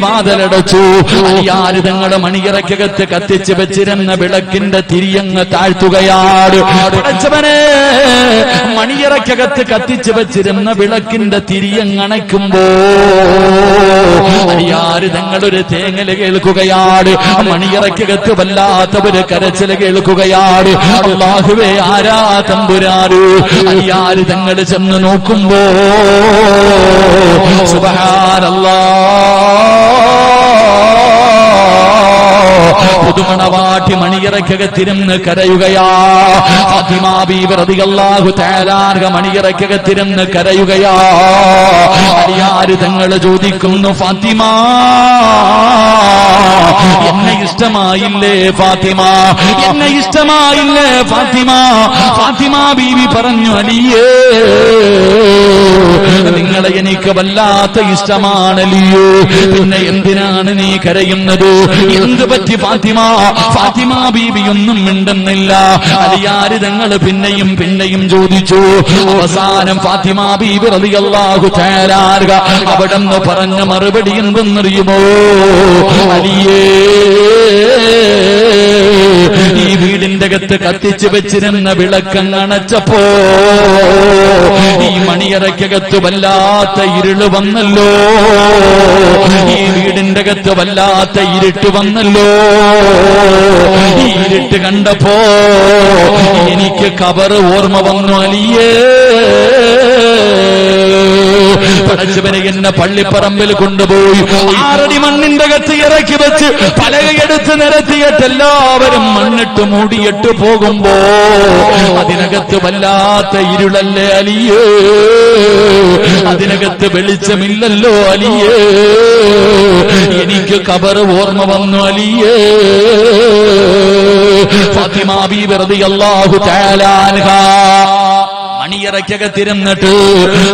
S1: വാതിലടച്ചു. അലിയാര് തങ്ങൾ മണിയറക്കകത്ത് കത്തിച്ച് വെച്ചിരുന്ന വിളക്കിന്റെ തിരിയങ്ങ് താഴ്ത്തുകയാണ്. പടച്ചവനെ, മണിയറക്കകത്ത് കത്തിച്ച് വെച്ചിരുന്ന വിളക്കിന്റെ തിരിയങ്ങണയ്ക്കുമ്പോ അലിയാര് തങ്ങളൊരു തേങ്ങല് കേൾക്കുകയാണ്. മണിയറക്കകത്ത് വല്ലാത്തവര് കരച്ചില് കേൾക്കുകയാണ്. അല്ലാഹുവേ, ആരാ തമ്പുരാന്? അലിയാര് തങ്ങൾ ചെന്ന് നോക്കുമ്പോ സുബ്ഹാനല്ലാഹ്, പുതുമണവാട്ടി മണിയറക്കകത്തിരുന്ന് കരയുകയാ. ഫാത്തിമ ബീവി റളിയല്ലാഹു തആല അൻഹ മണിയറക്കകത്തിരുന്ന് കരയുകയാ. അലിയാര് തങ്ങൾ ചോദിക്കുന്നു, ഫാത്തിമ, എന്നെ ഇഷ്ടമായില്ലേ ഫാത്തിമ? എന്നെ ഇഷ്ടമായില്ലേ ഫാത്തിമ? ഫാത്തിമ ബീവി പറഞ്ഞു, അലിയേ, നിങ്ങളെ എനിക്ക് വല്ലാത്ത ഇഷ്ടമാണല്ലോ. പിന്നെ എന്തിനാണ് നീ കരയുന്നത്? എന്ത് പറ്റി ഫാത്തിമ? ഫാത്തിമ ബീബി ഒന്നും മിണ്ടുന്നില്ല. അലിയാര് തങ്ങൾ പിന്നെയും ചോദിച്ചു. അവസാനം ഫാത്തിമ ബീബി റളിയല്ലാഹു തആല അൻഹ അവിടെന്ന് പറഞ്ഞ മറുപടി എന്തെന്നറിയുമോ? അലിയേ, ഈ വീടിന്റെ അകത്ത് കത്തിച്ചു വെച്ചിരുന്ന വിളക്കങ്ങണച്ചപ്പോ ഈ മണിയറക്കകത്ത് വല്ലാത്ത ഇരുള് വന്നല്ലോ. ഈ വീടിന്റെ അകത്ത് വല്ലാത്ത ഇരുട്ട് വന്നല്ലോ. ഈ ഇരുട്ട് കണ്ടപ്പോ എനിക്ക് ഖബർ ഓർമ്മ വന്നു. അലിയേ, പഠിച്ചവനെ എന്നെ പള്ളിപ്പറമ്പിൽ കൊണ്ടുപോയി 6 അടി മണ്ണിന്റെ അകത്ത് ഇറക്കി വെച്ച് പലകയെടുത്ത് നിരത്തിയിട്ട് എല്ലാവരും മണ്ണിട്ട് മൂടിയിട്ട് പോകുമ്പോ അതിനകത്ത് വല്ലാത്ത ഇരുളല്ലേ അലിയേ, അതിനകത്ത് വെളിച്ചമില്ലല്ലോ അലിയേ, എനിക്ക് ഖബർ ഓർമ്മ വന്നു അലിയേ. ഫാത്തിമ ബീവി റളിയല്ലാഹു തആല അൻഹാ മണിയറയ്ക്കകത്തിരുന്നിട്ട്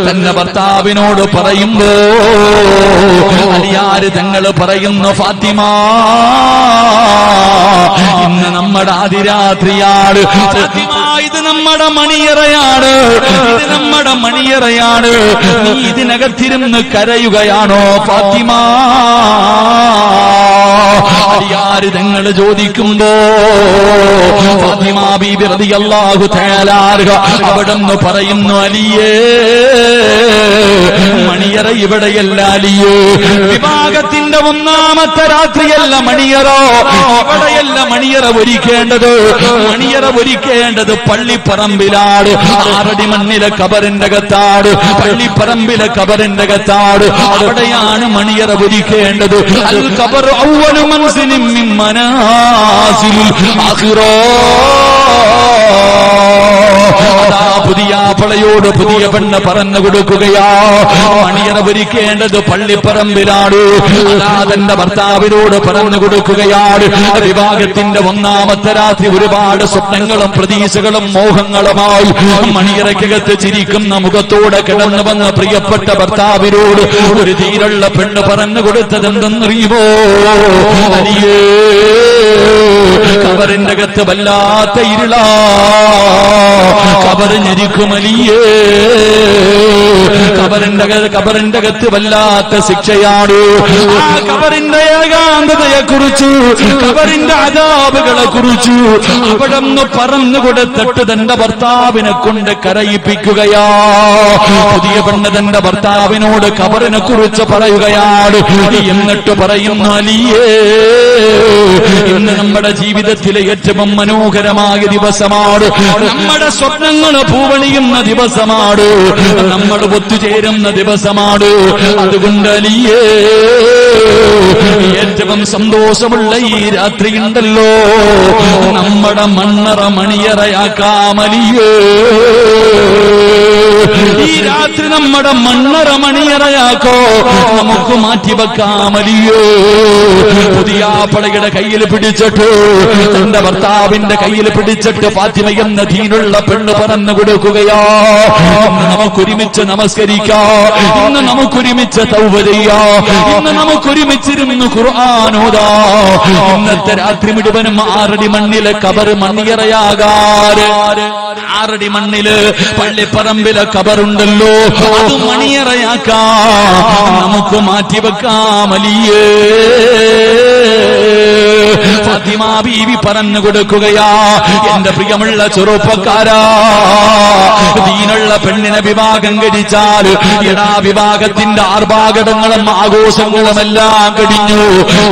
S1: തന്റെ ഭർത്താവിനോട് പറയുമ്പോ അലിയാര് തങ്ങൾ പറയുന്നു, ഫാത്തിമ ഇന്ന് നമ്മുടെ അതിരാത്രിയാണ് ഫാത്തിമ, ഇത് നമ്മുടെ മണിയറയാണ്, ഇത് നമ്മുടെ മണിയറയാണ്, നീ ഇതിനകത്തിരുന്ന് കരയുകയാണോ ഫാത്തിമ? അലിയാര് തങ്ങൾ ചോദിക്കുമ്പോ ഫാത്തിമ ബീബി റളിയല്ലാഹു തആല അവിടെന്ന് പറയുന്നു, അലിയേ മണിയറ ഇവിടെയല്ല അലിയേ, വിവാഹത്തിന്റെ 1ാമത്തെ രാത്രിയല്ല മണിയറ, ഇവിടെയല്ല മണിയറ ഒരുക്കേണ്ടത്, മണിയറ ഒരുക്കേണ്ടത് പള്ളിപ്പറമ്പിലാണ്. 6 അടി മണ്ണിലെ ഖബറിന്റെ അകത്താണ്, പള്ളിപ്പറമ്പിലെ ഖബറിന്റെ അകത്താണ്, അവിടെയാണ് മണിയറ ഒരുക്കേണ്ടത്. അൽ ഖബർ അവ്വലു മൻസിലിൻ മിൻ മനാസിലിൽ ആഖിറ. പുതിയ പളയോട് പുതിയ പെണ്ണ് പറഞ്ഞു കൊടുക്കുകയാ, മണിയറ ഒരുക്കേണ്ടത് പള്ളിപ്പറമ്പിലാണ്. തന്റെ ഭർത്താവിനോട് പറഞ്ഞു കൊടുക്കുകയാണ്. വിവാഹത്തിന്റെ 1ാമത്തെ രാത്രി ഒരുപാട് സ്വപ്നങ്ങളും പ്രതീക്ഷകളും മോഹങ്ങളുമായി മണിയറയ്ക്കകത്ത് ചിരിക്കുന്ന മുഖത്തോടെ കിടന്നു വന്ന പ്രിയപ്പെട്ട ഭർത്താവിനോട് ഒരു തീരുള്ള പെണ്ണ് പറഞ്ഞു കൊടുത്തതെന്തെന്നറിയുമോ? അലിയേ ഖബറിന്റെ അകത്ത് വല്ലാത്ത ഇരുളാ, ഖബർ ഞെരിക്കും അലിയേ, ഖബറിന്റെ അകത്ത് വല്ലാത്ത ശിക്ഷയാണ്. ആ ഖബറിന്റെ ഏകാന്തതയെ കുറിച്ച്, ഖബറിന്റെ അദാബുകളെ കുറിച്ച് അവിടെ നിന്ന് പറഞ്ഞു കൊടുത്തിട്ട് തന്റെ ഭർത്താവിനെ കൊണ്ട് കരയിപ്പിക്കുകയാ. പുതിയ പെണ്ണ് തന്റെ ഭർത്താവിനോട് ഖബറിനെ കുറിച്ച് പറയുകയാണ്. എന്നിട്ട് പറയുന്നു, അലിയേ ഇന്ന് നമ്മുടെ ജീവിതത്തിലെ ഏറ്റവും മനോഹരമായ ദിവസമാണ്, നമ്മുടെ സ്വപ്നങ്ങൾ പൂവണിയുന്ന ദിവസമാണ്, നമ്മൾ ഒത്തുചേരുന്ന ദിവസമാണ്. അതുകൊണ്ട് അലിയേ ഏറ്റവും സന്തോഷമുള്ള ഈ രാത്രി ഉണ്ടല്ലോ, നമ്മുടെ മണ്ണറ മണിയറയാക്കാം അലിയേ, ഈ രാത്രി നമ്മുടെ മണ്ണറ മണിയറയാക്കോ, നമുക്ക് മാറ്റിവെക്കാം അലിയേ. പുതിയ പളയുടെ കയ്യിൽ പിടിച്ചിട്ട്, തന്റെ ഭർത്താവിന്റെ കയ്യിൽ പിടിച്ചിട്ട് ഫാത്തിമ എന്ന ദീനുള്ള പെണ്ണ് പറഞ്ഞു കൊടുക്കുകയാ, ഇന്ന് നമുക്കൊരുമിച്ച് നമസ്കരിക്കാം, ഇന്ന് നമുക്കൊരുമിച്ച് തൗബ ചെയ്യാം, ഇന്ന് നമുക്കൊരുമിച്ചിരുന്ന് ഖുർആനോദാ. ഇന്നത്തെ രാത്രി മുഴുവനും 6 അടി മണ്ണിലെ ഖബർ മണിയറയാകാറ്. 6 അടി മണ്ണില് പള്ളിപ്പറമ്പിലെ ഖബറുണ്ടല്ലോ, അത് മണിയറയാക്കാം, നമുക്ക് മാറ്റിവെക്കാം അലിയേ. ഫാത്തിമ ബീവി പറഞ്ഞു കൊടുക്കുകയാ, എന്റെ പ്രിയമുള്ള ചെറുപ്പക്കാരാ, ദീനുള്ള പെണ്ണിനെ വിവാഹം കഴിച്ചാൽ എടാ വിവാഹത്തിന്റെ ആർഭാടങ്ങളും ആഘോഷങ്ങളും എല്ലാം കഴിഞ്ഞു,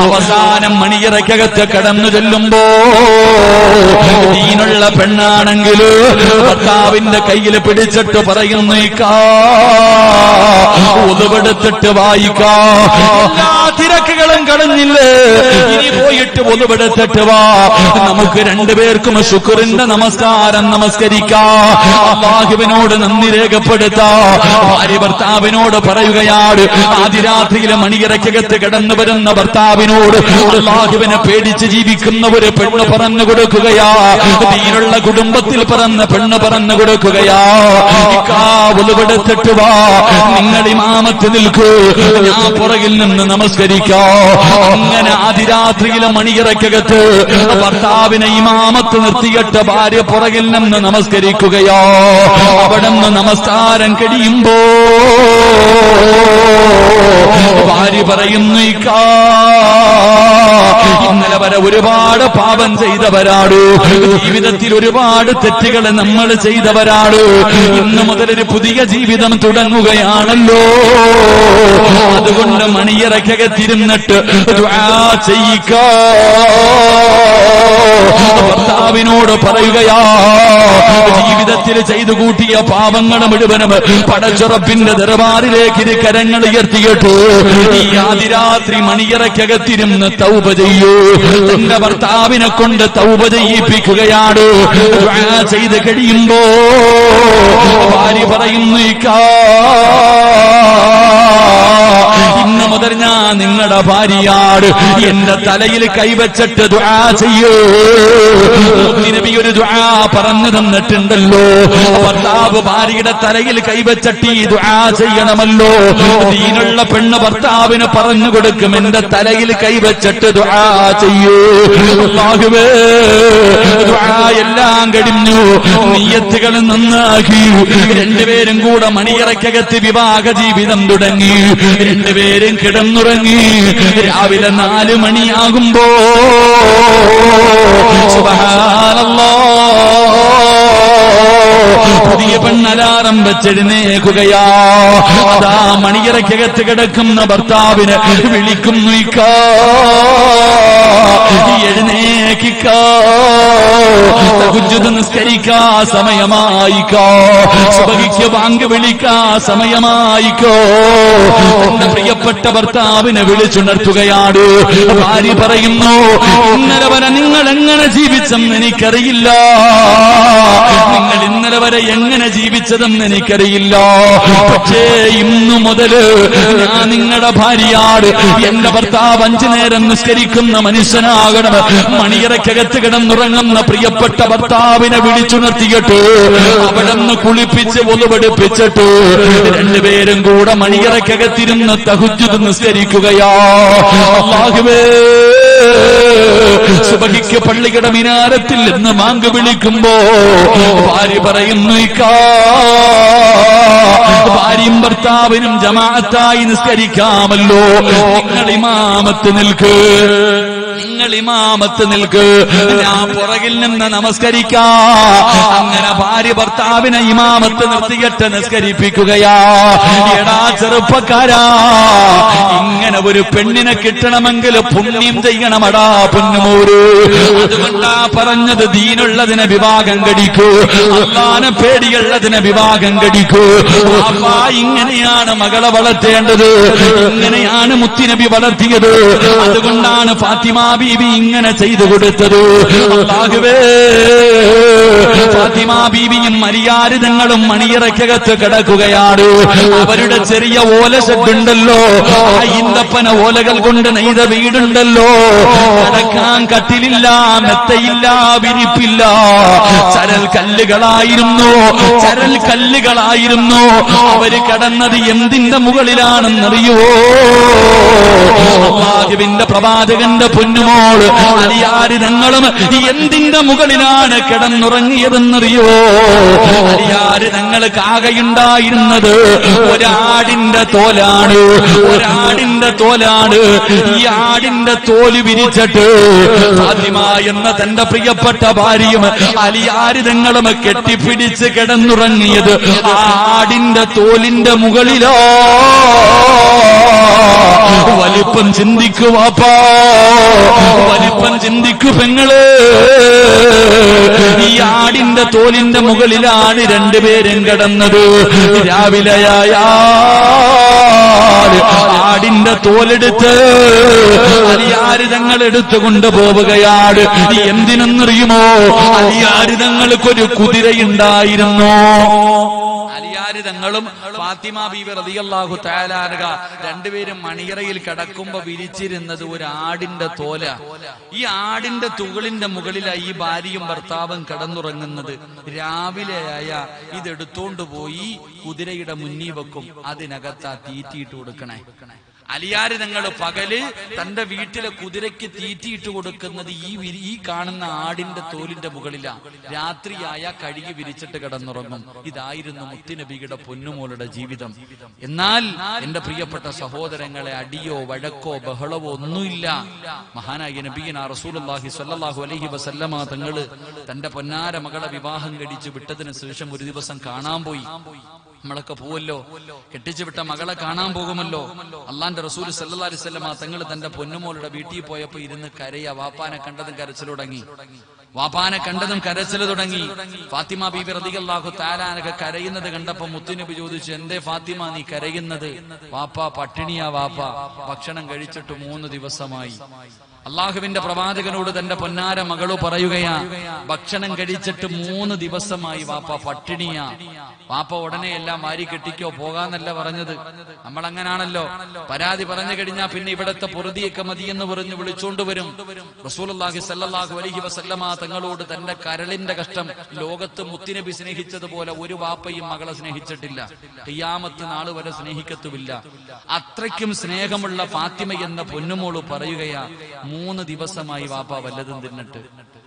S1: അവസാനം മണിയറയ്ക്കകത്ത് കടന്നു ചെല്ലുമ്പോ ദീനുള്ള പെണ്ണാണെങ്കിൽ ഭർത്താവിന്റെ കയ്യിൽ പിടിച്ചിട്ട് പറയുന്നു, ഒതുവെടുത്തിട്ട് വായിക്കാ, എല്ലാ തിരക്കുകളും കടഞ്ഞില്ലേ, ഇനി പോയിട്ട് ഒതുവെടുത്തിട്ട് വാ, നമുക്ക് രണ്ടുപേർക്കും ശുക്രിന്റെ നമസ്കാരം നമസ്കരിക്കാം, അല്ലാഹുവിനോട് നന്ദി രേഖപ്പെടുത്താം. ഭാര്യ ഭർത്താവിനോട് പറയുകയാണ്, ആദിരാത്രിയിലെ മണിയറയ്ക്കകത്ത് കടന്നു വരുന്ന ഭർത്താവിനോട് അല്ലാഹുവിനെ പേടിച്ച് ജീവിക്കുന്ന ഒരു പെണ്ണ് പറഞ്ഞു കൊടുക്കുകയാ, ദീനുള്ള കുടുംബത്തിൽ പറഞ്ഞ പെണ്ണ് പറഞ്ഞു കൊടുക്കുകയാ, ഒതുവെടുത്തിട്ട് വാ, നിങ്ങൾ ഇമാമത്ത് നിൽക്കൂ, ഞാൻ പുറകിൽ നിന്ന് നമസ്കരിക്കാം. അങ്ങനെ ആദിരാത്രിയിലെ മണിയറയ്ക്കകത്ത് ഭർത്താവിനെ ഇമാമത്ത് നിർത്തിയിട്ട് ഭാര്യ പുറകിൽ നിന്ന് നമസ്കരിക്കുകയോ, അവിടെ നിന്ന് നമസ്കാരം കഴിയുമ്പോ ഭാര്യ പറയുന്നു, ഇന്നലെ വരെ ഒരുപാട് പാപം ചെയ്തവരാണ്, ജീവിതത്തിൽ ഒരുപാട് തെറ്റുകൾ നമ്മൾ ചെയ്തവരാണ്, ഇന്ന് മുതലൊരു പുതിയ ജീവിതം തുടങ്ങുകയാണല്ലോ, അതുകൊണ്ട് മണിയറയ്ക്കകത്തിരുന്നിട്ട് ദുആ ചെയ്യിക്കാം. ഭർത്താവിനോട് പറയുകയാ, ജീവിതത്തിൽ ചെയ്തു കൂട്ടിയ പാപങ്ങൾ മുഴുവനും പടച്ചുറപ്പിന്റെ ദർബാറിലേക്ക് ഇരു കരങ്ങൾ ഉയർത്തിയിട്ട് ഈ ആദിരാത്രി മണിയറയ്ക്കകത്തിരുന്ന് തൗബ ചെയ്യൂ. തന്റെ ഭർത്താവിനെ കൊണ്ട് തൗബ ചെയ്യിപ്പിക്കുകയാണ്. ദുആ ചെയ്ത് കഴിയുമ്പോ ഭാര്യ പറയുന്നു, ഇന്ന് മുതൽ ഞാൻ നിങ്ങളുടെ ഭാര്യയാണ്. എന്റെ തലയിൽ കൈവച്ചിട്ട് ദുആ ചെയ്യൂ. നബി ഒരു ദുആ പറഞ്ഞു തന്നിട്ടുണ്ടല്ലോ. ഭർത്താവ് ഭാര്യയുടെ തലയിൽ കൈവച്ചിട്ട് ഈ ദുആ ചെയ്യണമല്ലോ. ദീനുള്ള പെണ്ണ് ഭർത്താവിന് പറഞ്ഞു കൊടുക്കും, എന്റെ തലയിൽ കൈവച്ചിട്ട് ദുആ ചെയ്യൂ. അല്ലാഹുവേ, ദുആ എല്ലാം കഴിഞ്ഞു, നിയ്യത്തുകൾ നന്നാക്കി, രണ്ടുപേരും കൂടെ മണിയറയ്ക്കകത്ത് വിവാഹ ജീവിതം തുടങ്ങി. രണ്ടുപേരും കിടന്നുറങ്ങി. രാവിലെ 4 മണിയാകുമ്പോ പുതിയ പെണ്ണലാറം വെച്ചെഴുന്നേക്കുകയാ. അതാ മണിയറയ്ക്കകത്ത് കിടക്കുന്ന ഭർത്താവിന് വിളിക്കുന്നു, എഴുന്നേക്കിക്കോ, തഹജ്ജുദ് നിസ്കരിക്കാ സമയമായിക്കോ, സുബഹിക്ക് ബാങ്ക് വിളിക്കാ സമയമായിക്കോ. എന്റെ പ്രിയപ്പെട്ട ഭർത്താവിനെ വിളിച്ചുണർത്തുകയാണ്. ഭാര്യ പറയുന്നു, ഇന്നലെ വരെ നിങ്ങൾ എങ്ങനെ ജീവിച്ചെന്ന് എനിക്കറിയില്ല, നിങ്ങൾ ഇന്നലെ വരെ എങ്ങനെ ജീവിച്ചതെന്ന് എനിക്കറിയില്ല. പക്ഷേ ഇന്നു മുതല് ഞാൻ നിങ്ങളുടെ ഭാര്യയാണ്. എന്റെ ഭർത്താവ് 5 നേരം നിസ്കരിക്കുന്ന മനുഷ്യനാകണം. മണിയറയ്ക്കകത്ത് കിടന്നുറങ്ങുന്ന പ്രിയപ്പെട്ട ഭർത്താവിനെ വിളിച്ചുണർത്തിയിട്ട് അവിടെന്ന് കുളിപ്പിച്ച് ഒലുവെടുപ്പിച്ചിട്ട് രണ്ടുപേരും കൂടെ മണിയറയ്ക്കകത്തിരുന്ന് തഹജ്ജുദ് നിസ്കരിക്കുകയാ. അല്ലാഹുവേ, സുബഹിക്ക് പള്ളിയുടെ മിനാരത്തിൽ നിന്ന് ബാങ്ക് വിളിക്കുമ്പോ ഭാര്യ പറയുന്നു, ഭാര്യയും ഭർത്താവിനും ജമാഅത്തായി നിസ്കരിക്കാമല്ലോ, നിങ്ങൾ ഇമാമത്ത് നിൽക്ക്, നിങ്ങൾ ഇമാമത്ത് നിൽക്ക്, ഞാൻ പുറകിൽ നിന്ന് നമസ്കരിക്കാ. അങ്ങനെ ഭാര്യ ഭർത്താവിനെ ഇമാമത്ത് നിർത്തിയിട്ട് നിസ്കരിപ്പിക്കുകയാ. എടാ ചെറുപ്പക്കാരാ, ഇങ്ങനെ ഒരു പെണ്ണിനെ കിട്ടണമെങ്കിൽ പുണ്യം ചെയ്യണമടാ പൊന്നുമോര്. അതുകൊണ്ടാ പറഞ്ഞത്, ദീനുള്ളതിനെ വിവാഹം കഴിക്കൂ, അല്ലാഹുവിനെ പേടിയുള്ളതിനെ വിവാഹം കഴിക്കൂ. അപ്പാ ഇങ്ങനെയാണ് മകളെ വളർത്തേണ്ടത്, ഇങ്ങനെയാണ് മുത്തുനബി വളർത്തിയത്. അതുകൊണ്ടാണ് ഫാത്തിമ ബീബി ഇങ്ങനെ ചെയ്തു കൊടുത്തത്. അല്ലാഹുവേ, ഫാത്തിമ ബീബിയും മരിയാരിതങ്ങളും മണിയറയ്ക്കകത്ത് കിടക്കുകയാണ്. അവരുടെ ചെറിയ ഓല ഷെഡുണ്ടല്ലോ, ആ ഈന്തപ്പന ഓലകൾ കൊണ്ട് നെയ്ത വീടുണ്ടല്ലോ, കിടക്കാൻ കട്ടിലില്ല, മെത്തയില്ല, വിരിപ്പില്ല, ചരൽ കല്ലുകളായിരുന്നു, ചരൽ കല്ലുകളായിരുന്നു. അവര് കിടന്നത് എന്തിന്റെ മുകളിലാണെന്നറിയോ? അല്ലാഹുവിന്റെ പ്രവാചകന്റെ പൊന്നുമോള് അലിയാരിതങ്ങളും എന്തിന്റെ മുകളിലാണ് കിടന്നുറങ്ങിയതെന്നറിയോ? അലിയാരിതങ്ങൾക്ക് ആകെയുണ്ടായിരുന്നത് ഒരാടിന്റെ തോലാണ്, ഒരാടിന്റെ തോലാണ്. ഈ ആടിന്റെ തോല് വിരിച്ചിട്ട് ഫാത്തിമ എന്ന തന്റെ പ്രിയപ്പെട്ട ഭാര്യയും അലിയാരിതങ്ങളും കെട്ടിപ്പിടിച്ച് കിടന്നുറങ്ങിയത് ആടിന്റെ തോലിന്റെ മുകളിലോ. വലിപ്പം ചിന്തിക്കു വാപ്പാ, വലിപ്പം ചിന്തിക്കു പെങ്ങള്. ഈ ആടിന്റെ തോലിന്റെ മുകളിലാണ് രണ്ടുപേരും കിടന്നത്. രാവിലെയായ ആടിന്റെ തോലെടുത്ത് അലിയാരിതങ്ങൾ എടുത്തു കൊണ്ടുപോവുകയാണ്. എന്തിനെന്നറിയുമോ? അലിയാരിതങ്ങൾക്കൊരു കുതിരയുണ്ടായിരുന്നു. അലിയാരിതങ്ങളും ഫാത്തിമ ബീവി റളിയല്ലാഹു തആല അൻഹ രണ്ടുപേരും മണിയറയിൽ കിടക്കുമ്പോ വിരിച്ചിരുന്നത് ഒരു ആടിന്റെ തോല. ഈ ആടിന്റെ തുകളിന്റെ മുകളിലായി ഈ ഭാര്യയും ഭർത്താവും കിടന്നുറങ്ങുന്നത്. രാവിലെയായ ഇതെടുത്തോണ്ട് പോയി കുതിരയുടെ മുന്നിൽ വെക്കും, അതിനകത്താ തീറ്റിയിട്ട് കൊടുക്കണേ. അലിയാരിതങ്ങൾ പകല് തന്റെ വീട്ടിലെ കുതിരയ്ക്ക് തീറ്റിയിട്ട് കൊടുക്കുന്നത് ഈ കാണുന്ന ആടിന്റെ തോലിന്റെ മുകളിലാണ്. രാത്രിയായ കഴുകി വിരിച്ചിട്ട് കിടന്നുറങ്ങും. ഇതായിരുന്നു മുത്തുനബിയുടെ പൊന്നുമോളുടെ ജീവിതം. എന്നാൽ എന്റെ പ്രിയപ്പെട്ട സഹോദരങ്ങളെ, അടിയോ വഴക്കോ ബഹളവോ ഒന്നുമില്ല. മഹാനായ നബിയനാ റസൂലുള്ളാഹി സ്വല്ലല്ലാഹു അലൈഹി വസല്ലമ തങ്ങള് തന്റെ പൊന്നാര മകളെ വിവാഹം കഴിച്ച് വിട്ടതിന് ശേഷം ഒരു ദിവസം കാണാൻ പോയി. നമ്മളൊക്കെ പോവല്ലോ, കെട്ടിച്ചുവിട്ട മകളെ കാണാൻ പോകുമല്ലോ. അള്ളാന്റെ റസൂൽ സല്ലല്ലാഹു അലൈഹി വസല്ലം തങ്ങൾ തന്റെ പൊന്നുമോളുടെ വീട്ടിൽ പോയപ്പോ ഇരുന്ന് കരയാ. വാപ്പാനെ കണ്ടതും കരച്ചിൽ തുടങ്ങി. ഫാത്തിമ ബീബി റളിയല്ലാഹു തആല അൻഹ കരയുന്നത് കണ്ടപ്പോ മുത്തുനബി ചോദിച്ചു, എന്തേ ഫാത്തിമ നീ കരയുന്നത്? വാപ്പാ പട്ടിണിയാ വാപ്പാ, ഭക്ഷണം കഴിച്ചിട്ട് 3 ദിവസമായി. അള്ളാഹുവിന്റെ പ്രവാചകനോട് തന്റെ പൊന്നാര മകളു പറയുകയാ, ഭക്ഷണം കഴിച്ചിട്ട് 3 ദിവസമായി വാപ്പ പട്ടിണിയാ. വാപ്പ ഉടനെ എല്ലാം വാരി കെട്ടിക്കോ പോകാന്നല്ല പറഞ്ഞത്. നമ്മൾ അങ്ങനാണല്ലോ, പരാതി പറഞ്ഞു കഴിഞ്ഞാൽ പിന്നെ ഇവിടത്തെ പൊറുതിയൊക്കെ മതിയെന്ന് പറഞ്ഞ് വിളിച്ചോണ്ട് വരും. റസൂലുള്ളാഹി സ്വല്ലല്ലാഹു അലൈഹി വസല്ലമ തങ്ങളോട് തന്റെ കരളിന്റെ കഷ്ടം ലോകത്ത് മുത്തുനബി സ്നേഹിച്ചതുപോലെ ഒരു വാപ്പയും മകളെ സ്നേഹിച്ചിട്ടില്ല, ഖിയാമത്ത് നാൾ വരെ സ്നേഹിക്കത്തുമില്ല. അത്രയ്ക്കും സ്നേഹമുള്ള ഫാത്തിമ എന്ന പൊന്നുമോള് പറയുകയാ, 3 ദിവസമായി വാപ്പ വല്ലതും തിന്നിട്ട്.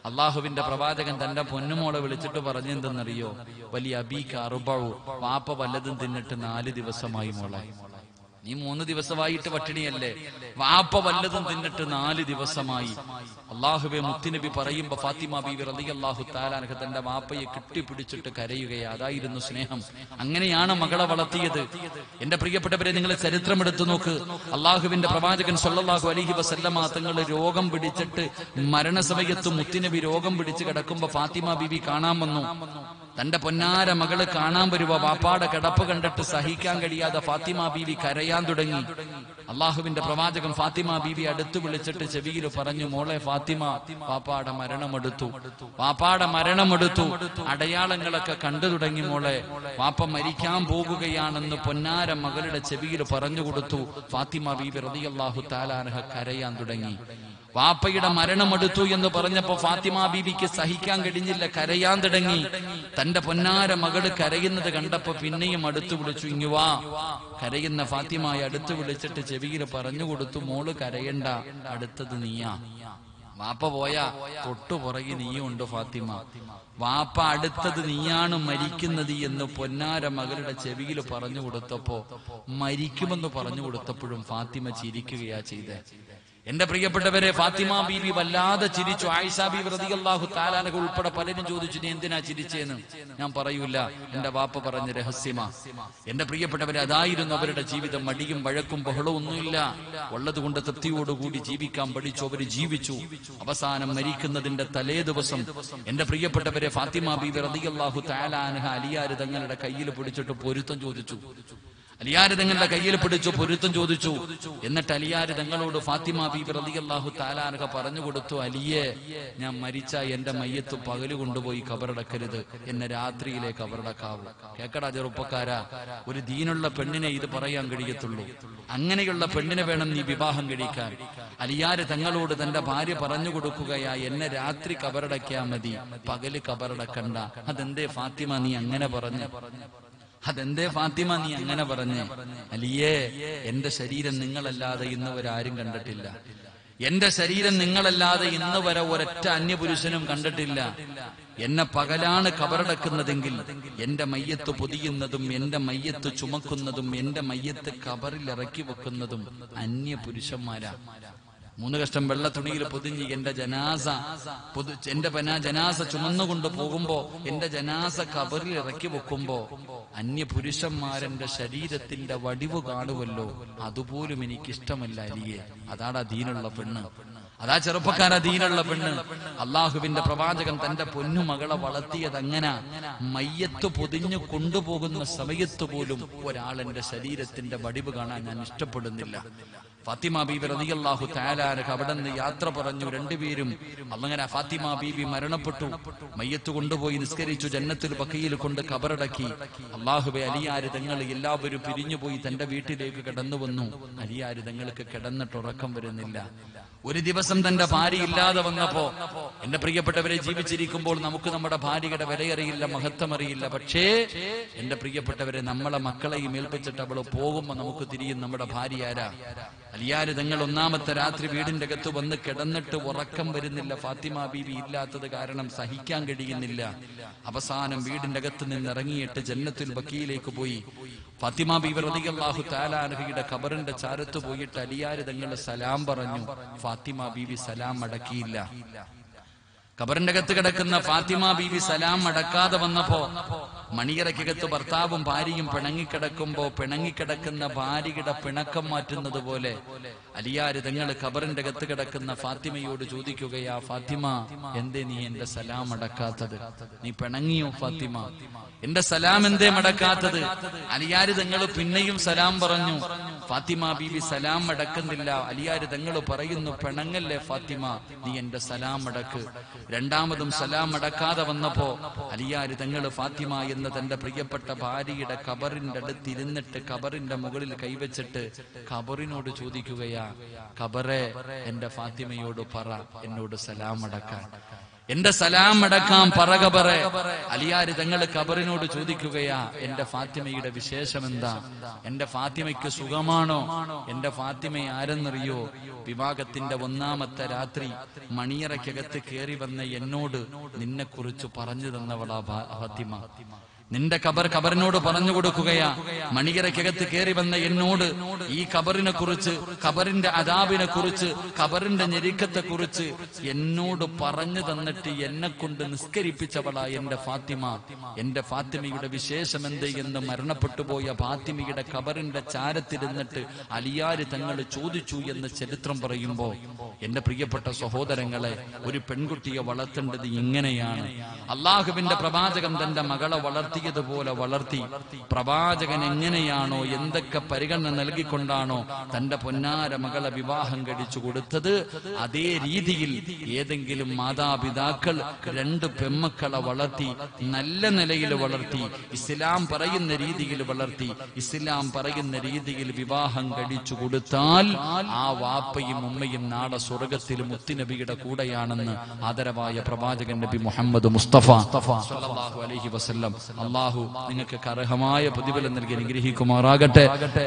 S1: അള്ളാഹുവിന്റെ പ്രവാചകൻ തന്റെ പൊന്നുമോളെ വിളിച്ചിട്ട് പറഞ്ഞെന്തെന്നറിയോ? വലിയ അബീക അറുബഉ, വാപ്പ വല്ലതും തിന്നിട്ട് 4 ദിവസമായി മോളെ. നീ 3 ദിവസമായിട്ട് പട്ടിണിയല്ലേ, വാപ്പ വല്ലതും തിന്നിട്ട് 4 ദിവസമായി. അള്ളാഹുവെ മുത്തുനബി പറയുമ്പോ ഫാത്തിമ ബീവി റളിയല്ലാഹു തആല അൻഹ തന്റെ വാപ്പയെ കെട്ടിപ്പിടിച്ചിട്ട് കരയുകയാ. അതായിരുന്നു സ്നേഹം. അങ്ങനെയാണ് മകളെ വളർത്തിയത്. എന്റെ പ്രിയപ്പെട്ടവരെ, നിങ്ങൾ ചരിത്രം എടുത്തു നോക്ക്. അള്ളാഹുവിന്റെ പ്രവാചകൻ സ്വല്ലല്ലാഹു അലൈഹി വസല്ലമ തങ്ങൾ രോഗം പിടിച്ചിട്ട് മരണസമയത്ത് മുത്തുനബി രോഗം പിടിച്ച് കിടക്കുമ്പോ ഫാത്തിമ ബീവി കാണാൻ വന്നു. തന്റെ പൊന്നാര മകള് കാണാൻ വരുമ്പോ വാപ്പാടെ കിടപ്പ് കണ്ടിട്ട് സഹിക്കാൻ കഴിയാതെ ഫാത്തിമ ബീവി കരയാൻ തുടങ്ങി. അള്ളാഹുവിന്റെ പ്രവാചകൻ ഫാത്തിമ ബീവി അടുത്ത് വിളിച്ചിട്ട് ചെവിയിൽ പറഞ്ഞു, മോളെ ഫാത്തിമ, വാപ്പാടെ മരണമെടുത്തു, അടയാളങ്ങളൊക്കെ കണ്ടു തുടങ്ങി മോളെ, വാപ്പ മരിക്കാൻ പോകുകയാണെന്ന് പൊന്നാര മകളുടെ ചെവിയിൽ പറഞ്ഞു കൊടുത്തു. ഫാത്തിമ ബീവി റളിയല്ലാഹു തആല അൻഹ കരയാൻ തുടങ്ങി. വാപ്പയുടെ മരണമെടുത്തു എന്ന് പറഞ്ഞപ്പോ ഫാത്തിമ ബീവിക്ക് സഹിക്കാൻ കഴിഞ്ഞില്ല, കരയാൻ തുടങ്ങി. തന്റെ പൊന്നാര മകള് കരയുന്നത് കണ്ടപ്പോ പിന്നെയും അടുത്തു വിളിച്ചു, ഇങ്ങുവാ. കരയുന്ന ഫാത്തിമയെ അടുത്തു വിളിച്ചിട്ട് ചെവിയിൽ പറഞ്ഞു കൊടുത്തു, മോള് കരയണ്ട, അടുത്തത് നീയാ. വാപ്പ പോയാ തൊട്ടുപുറകെ നീയുണ്ട് ഫാത്തിമ. വാപ്പ അടുത്തത് നീയാണ് മരിക്കുന്നത് എന്ന് പൊന്നാര മകളുടെ ചെവിയിൽ പറഞ്ഞു കൊടുത്തപ്പോ, മരിക്കുമെന്ന് പറഞ്ഞു കൊടുത്തപ്പോഴും ഫാത്തിമ ചിരിക്കുകയാ ചെയ്തേ. എന്റെ പ്രിയപ്പെട്ടവരെ, ഫാത്തിമ ബീബി വല്ലാതെ ചിരിച്ചു. ആയിഷ ബീബി റളിയല്ലാഹു തആല അൻഹ ഉൾപ്പെടെ പലരും ചോദിച്ചു, നീ എന്തിനാ ചിരിച്ചേന്ന്? ഞാൻ പറയൂല, എന്റെ വാപ്പ പറഞ്ഞ രഹസ്യമാ. എന്റെ പ്രിയപ്പെട്ടവരെ, അതായിരുന്നു അവരുടെ ജീവിതം. മടിയും വഴക്കും ബഹളവും ഒന്നുമില്ല. ഉള്ളത് കൊണ്ട് തൃപ്തിയോടുകൂടി ജീവിക്കാൻ പഠിച്ചു. അവര് ജീവിച്ചു. അവസാനം മരിക്കുന്നതിന്റെ തലേ ദിവസം എന്റെ പ്രിയപ്പെട്ടവരെ, ഫാത്തിമ ബീബി റളിയല്ലാഹു തആല അൻഹ അലിയാർ തങ്ങളുടെ കയ്യിൽ പിടിച്ചിട്ട് പൊരുത്തം ചോദിച്ചു. അലിയാർ തങ്ങളുടെ കയ്യിൽ പിടിച്ചു പൊരുത്തം ചോദിച്ചു. എന്നിട്ട് അലിയാർ തങ്ങളോട് ഫാത്തിമ ബീബി റളിയല്ലാഹു തആല അൻഹ പറഞ്ഞു കൊടുത്തു, അലിയെ, ഞാൻ മരിച്ച എന്റെ മയ്യത്ത് പകല് കൊണ്ടുപോയി കബറടക്കരുത്, എന്നെ രാത്രിയിലെ കബറടക്കാവൂ. കേക്കടാ ചെറുപ്പക്കാരാ, ഒരു ദീനുള്ള പെണ്ണിനെ ഇത് പറയാൻ കഴിയത്തുള്ളൂ. അങ്ങനെയുള്ള പെണ്ണിനെ വേണം നീ വിവാഹം കഴിക്കാൻ. അലിയാർ തങ്ങളോട് തന്റെ ഭാര്യ പറഞ്ഞു കൊടുക്കുകയാ, എന്നെ രാത്രി കബറടക്കിയാ മതി, പകല് കബറടക്കണ്ട. അതെന്തേ ഫാത്തിമ നീ അങ്ങനെ പറഞ്ഞു? അലിയേ, എന്റെ ശരീരം നിങ്ങളല്ലാതെ ഇന്ന് വരെ ആരും കണ്ടിട്ടില്ല. എന്റെ ശരീരം നിങ്ങളല്ലാതെ ഇന്ന് വരെ ഒരൊറ്റ അന്യപുരുഷനും കണ്ടിട്ടില്ല. എന്നെ പകലാണ് കബറടക്കുന്നതെങ്കിൽ എന്റെ മയ്യത്ത് പൊതിയുന്നതും എന്റെ മയ്യത്ത് ചുമക്കുന്നതും എന്റെ മയ്യത്ത് കബറിൽ ഇറക്കി വെക്കുന്നതും അന്യപുരുഷന്മാരാ. 3 കഷ്ടം വെള്ള തുണിയിൽ പൊതിഞ്ഞ് എന്റെ ജനാസ ചുമന്നുകൊണ്ട് പോകുമ്പോ, എന്റെ ജനാസ കബറിൽ ഇറക്കി വെക്കുമ്പോ അന്യപുരുഷന്മാരെന്റെ ശരീരത്തിന്റെ വടിവ് കാണുമല്ലോ, അതുപോലും എനിക്കിഷ്ടമല്ല അലിയെ. അതാടാ ദീനുള്ള പെണ്ണ്. അതാ ചെറുപ്പക്കാരാ ദീനുള്ള പെണ്ണ്. അള്ളാഹുവിന്റെ പ്രവാചകൻ തന്റെ പൊന്നുമകളെ വളർത്തിയത് അങ്ങനെ. മയ്യത്ത് പൊതിഞ്ഞു കൊണ്ടുപോകുന്ന സമയത്ത് പോലും ഒരാൾ എന്റെ ശരീരത്തിന്റെ വടിവ് കാണാൻ ഞാൻ ഇഷ്ടപ്പെടുന്നില്ല. ഫാത്തിമ ബീബി റളിയല്ലാഹു തആല അൻഹ അവിടെ നിന്ന് യാത്ര പറഞ്ഞു. രണ്ടുപേരും അങ്ങനെ ഫാത്തിമ ബീബി മരണപ്പെട്ടു. മയ്യത്ത് കൊണ്ടുപോയി നിസ്കരിച്ചു, ജന്നത്തുൽ ബഖീയിൽ കൊണ്ട് കബറടക്കി. അല്ലാഹുവേ, അലിയാർ തങ്ങൾ എല്ലാവരും പിരിഞ്ഞുപോയി തന്റെ വീട്ടിലേക്ക് കടന്നു വന്നു. അലിയാർ തങ്ങൾക്ക് കിടന്നിട്ട് ഉറക്കം വരുന്നില്ല. ഒരു ദിവസം തന്റെ ഭാര്യ ഇല്ലാതെ വന്നപ്പോ, എന്റെ പ്രിയപ്പെട്ടവരെ, ജീവിച്ചിരിക്കുമ്പോൾ നമുക്ക് നമ്മുടെ ഭാര്യയുടെ വിലയറിയില്ല, മഹത്വം അറിയില്ല. പക്ഷേ എന്റെ പ്രിയപ്പെട്ടവരെ, നമ്മളെ മക്കളെയും ഏൽപ്പിച്ചിട്ട് അവള് പോകുമ്പോ നമുക്ക് തിരിയും നമ്മുടെ ഭാര്യ ആരാ? അലിയാർ തങ്ങൾ 1ാമത്തെ രാത്രി വീടിന്റെ അകത്ത് വന്ന് കിടന്നിട്ട് ഉറക്കം വരുന്നില്ല. ഫാത്തിമ ബീബി ഇല്ലാത്തത് കാരണം സഹിക്കാൻ കഴിയുന്നില്ല. അവസാനം വീടിന്റെ അകത്ത് നിന്ന് ഇറങ്ങിയിട്ട് ജന്നത്തുൽ ബഖീയിലേക്ക് പോയി. ഫാത്തിമ ബീബി റളിയല്ലാഹു തആല അൻഹയുടെ ഖബറിന്റെ ചാരത്ത് പോയിട്ട് അലിയാർ തങ്ങൾ സലാം പറഞ്ഞു. ഫാത്തിമ ബീബി സലാം അടക്കിയില്ല. ഖബറിന്റെ അകത്ത് കിടക്കുന്ന ഫാത്തിമ ബീവി സലാം അടക്കാതെ വന്നപ്പോ മണിയറയ്ക്കകത്ത് ഭർത്താവും ഭാര്യയും പിണങ്ങിക്കിടക്കുന്ന ഭാര്യയുടെ പിണക്കം മാറ്റുന്നത് പോലെ അലിയാര് തങ്ങൾ ഖബറിന്റെ അകത്ത് കിടക്കുന്ന ഫാത്തിമയോട് ചോദിക്കുകയാ, ഫാത്തിമ, എന്തേ നീ എന്റെ സലാം അടക്കാത്തത്? നീ പിണങ്ങിയോ ഫാത്തിമ? എന്റെ സലാം എന്തേ മടക്കാത്തത്? അലിയാര് തങ്ങൾ പിന്നെയും സലാം പറഞ്ഞു. ഫാത്തിമ ബീവി സലാം അടക്കുന്നില്ല. അലിയാര് തങ്ങൾ പറയുന്നു, പിണങ്ങല്ലേ ഫാത്തിമ, നീ എന്റെ സലാം അടക്ക്. രണ്ടാമതും സലാം അടക്കാതെ വന്നപ്പോ അലിയാര് തങ്ങൾ ഫാത്തിമ എന്ന തന്റെ പ്രിയപ്പെട്ട ഭാര്യയുടെ ഖബറിന്റെ അടുത്തിരുന്നിട്ട് ഖബറിന്റെ മുകളിൽ കൈവച്ചിട്ട് ഖബറിനോട് ചോദിക്കുകയാ, ഖബറെ, എന്റെ ഫാത്തിമയോട് പറ എന്നോട് സലാം അടക്കാൻ, എന്റെ സലാം അടക്കാൻ പറ ഖബറെ. അലിയാര് തങ്ങൾ ഖബറിനോട് ചോദിക്കുകയാ, എന്റെ ഫാത്തിമയുടെ വിശേഷം എന്താ? എന്റെ ഫാത്തിമയ്ക്ക് സുഖമാണോ? എന്റെ ഫാത്തിമ ആരെന്നറിയോ? വിവാഹത്തിന്റെ 1ാമത്തെ രാത്രി മണിയറയ്ക്കകത്ത് കയറി വന്ന എന്നോട് നിന്നെക്കുറിച്ച് പറഞ്ഞു തന്നവളാ ഫാത്തിമ. നിന്റെ ഖബറിനോട് പറഞ്ഞു കൊടുക്കുകയാ, മണിയറയ്ക്കകത്ത് കയറി വന്ന എന്നോട് ഈ ഖബറിനെ കുറിച്ച്, ഖബറിന്റെ അദാബിനെ കുറിച്ച്, ഖബറിന്റെ ഞെരുക്കത്തെ കുറിച്ച് എന്നോട് പറഞ്ഞു തന്നിട്ട് എന്നെ കൊണ്ട് നിസ്കരിപ്പിച്ചവളാ എന്റെ ഫാത്തിമ. എന്റെ ഫാത്തിമയുടെ വിശേഷം എന്ത് എന്ന് മരണപ്പെട്ടുപോയ ഫാത്തിമയുടെ ഖബറിന്റെ ചാരത്തിരുന്നിട്ട് അലിയാര് തങ്ങൾ ചോദിച്ചു എന്ന് ചരിത്രം പറയുമ്പോ, എന്റെ പ്രിയപ്പെട്ട സഹോദരങ്ങളെ, ഒരു പെൺകുട്ടിയെ വളർത്തേണ്ടത് ഇങ്ങനെയാണ്. അള്ളാഹുവിന്റെ പ്രവാചകൻ തന്റെ മകളെ വളർത്തിയതുപോലെ വളർത്തി. പ്രവാചകൻ എങ്ങനെയാണോ, എന്തൊക്കെ പരിഗണന നൽകിക്കൊണ്ടാണോ തന്റെ പൊന്നാര മകളെ വിവാഹം കഴിച്ചു കൊടുത്തത്, അതേ രീതിയിൽ ഏതെങ്കിലും മാതാപിതാക്കൾ 2 പെമ്മക്കളെ വളർത്തി, നല്ല നിലയിൽ വളർത്തി, ഇസ്ലാം പറയുന്ന രീതിയിൽ വളർത്തി, ഇസ്ലാം പറയുന്ന രീതിയിൽ വിവാഹം കഴിച്ചു കൊടുത്താൽ ആ വാപ്പയും ഉമ്മയും നാളെ സ്വർഗത്തിൽ മുത്തുനബിയുടെ കൂടെയാണെന്ന് ആദരവായ പ്രവാചകൻ നബി മുഹമ്മദ് മുസ്തഫ സല്ലല്ലാഹു അലൈഹി വസല്ലം. അല്ലാഹു നിങ്ങൾക്ക് അർഹമായ പ്രതിഫലം നൽകി അനുഗ്രഹിക്കുമാറാകട്ടെ.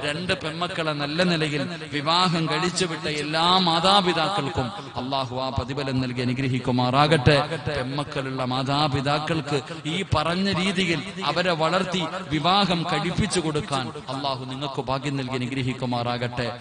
S1: 2 പെമ്മക്കളെ നല്ല നിലയിൽ വിവാഹം കഴിച്ചുവിട്ട എല്ലാ മാതാപിതാക്കൾക്കും അല്ലാഹു ആ പ്രതിഫലം നൽകി അനുഗ്രഹിക്കുമാറാകട്ടെ. പെമ്മക്കളുള്ള മാതാപിതാക്കൾക്ക് ഈ പറഞ്ഞ രീതിയിൽ അവരെ വളർത്തി വിവാഹം കഴിപ്പിച്ചു കൊടുക്കാൻ അല്ലാഹു നിങ്ങൾക്ക് ഭാഗ്യം നൽകി അനുഗ്രഹിക്കുമാറാകട്ടെ.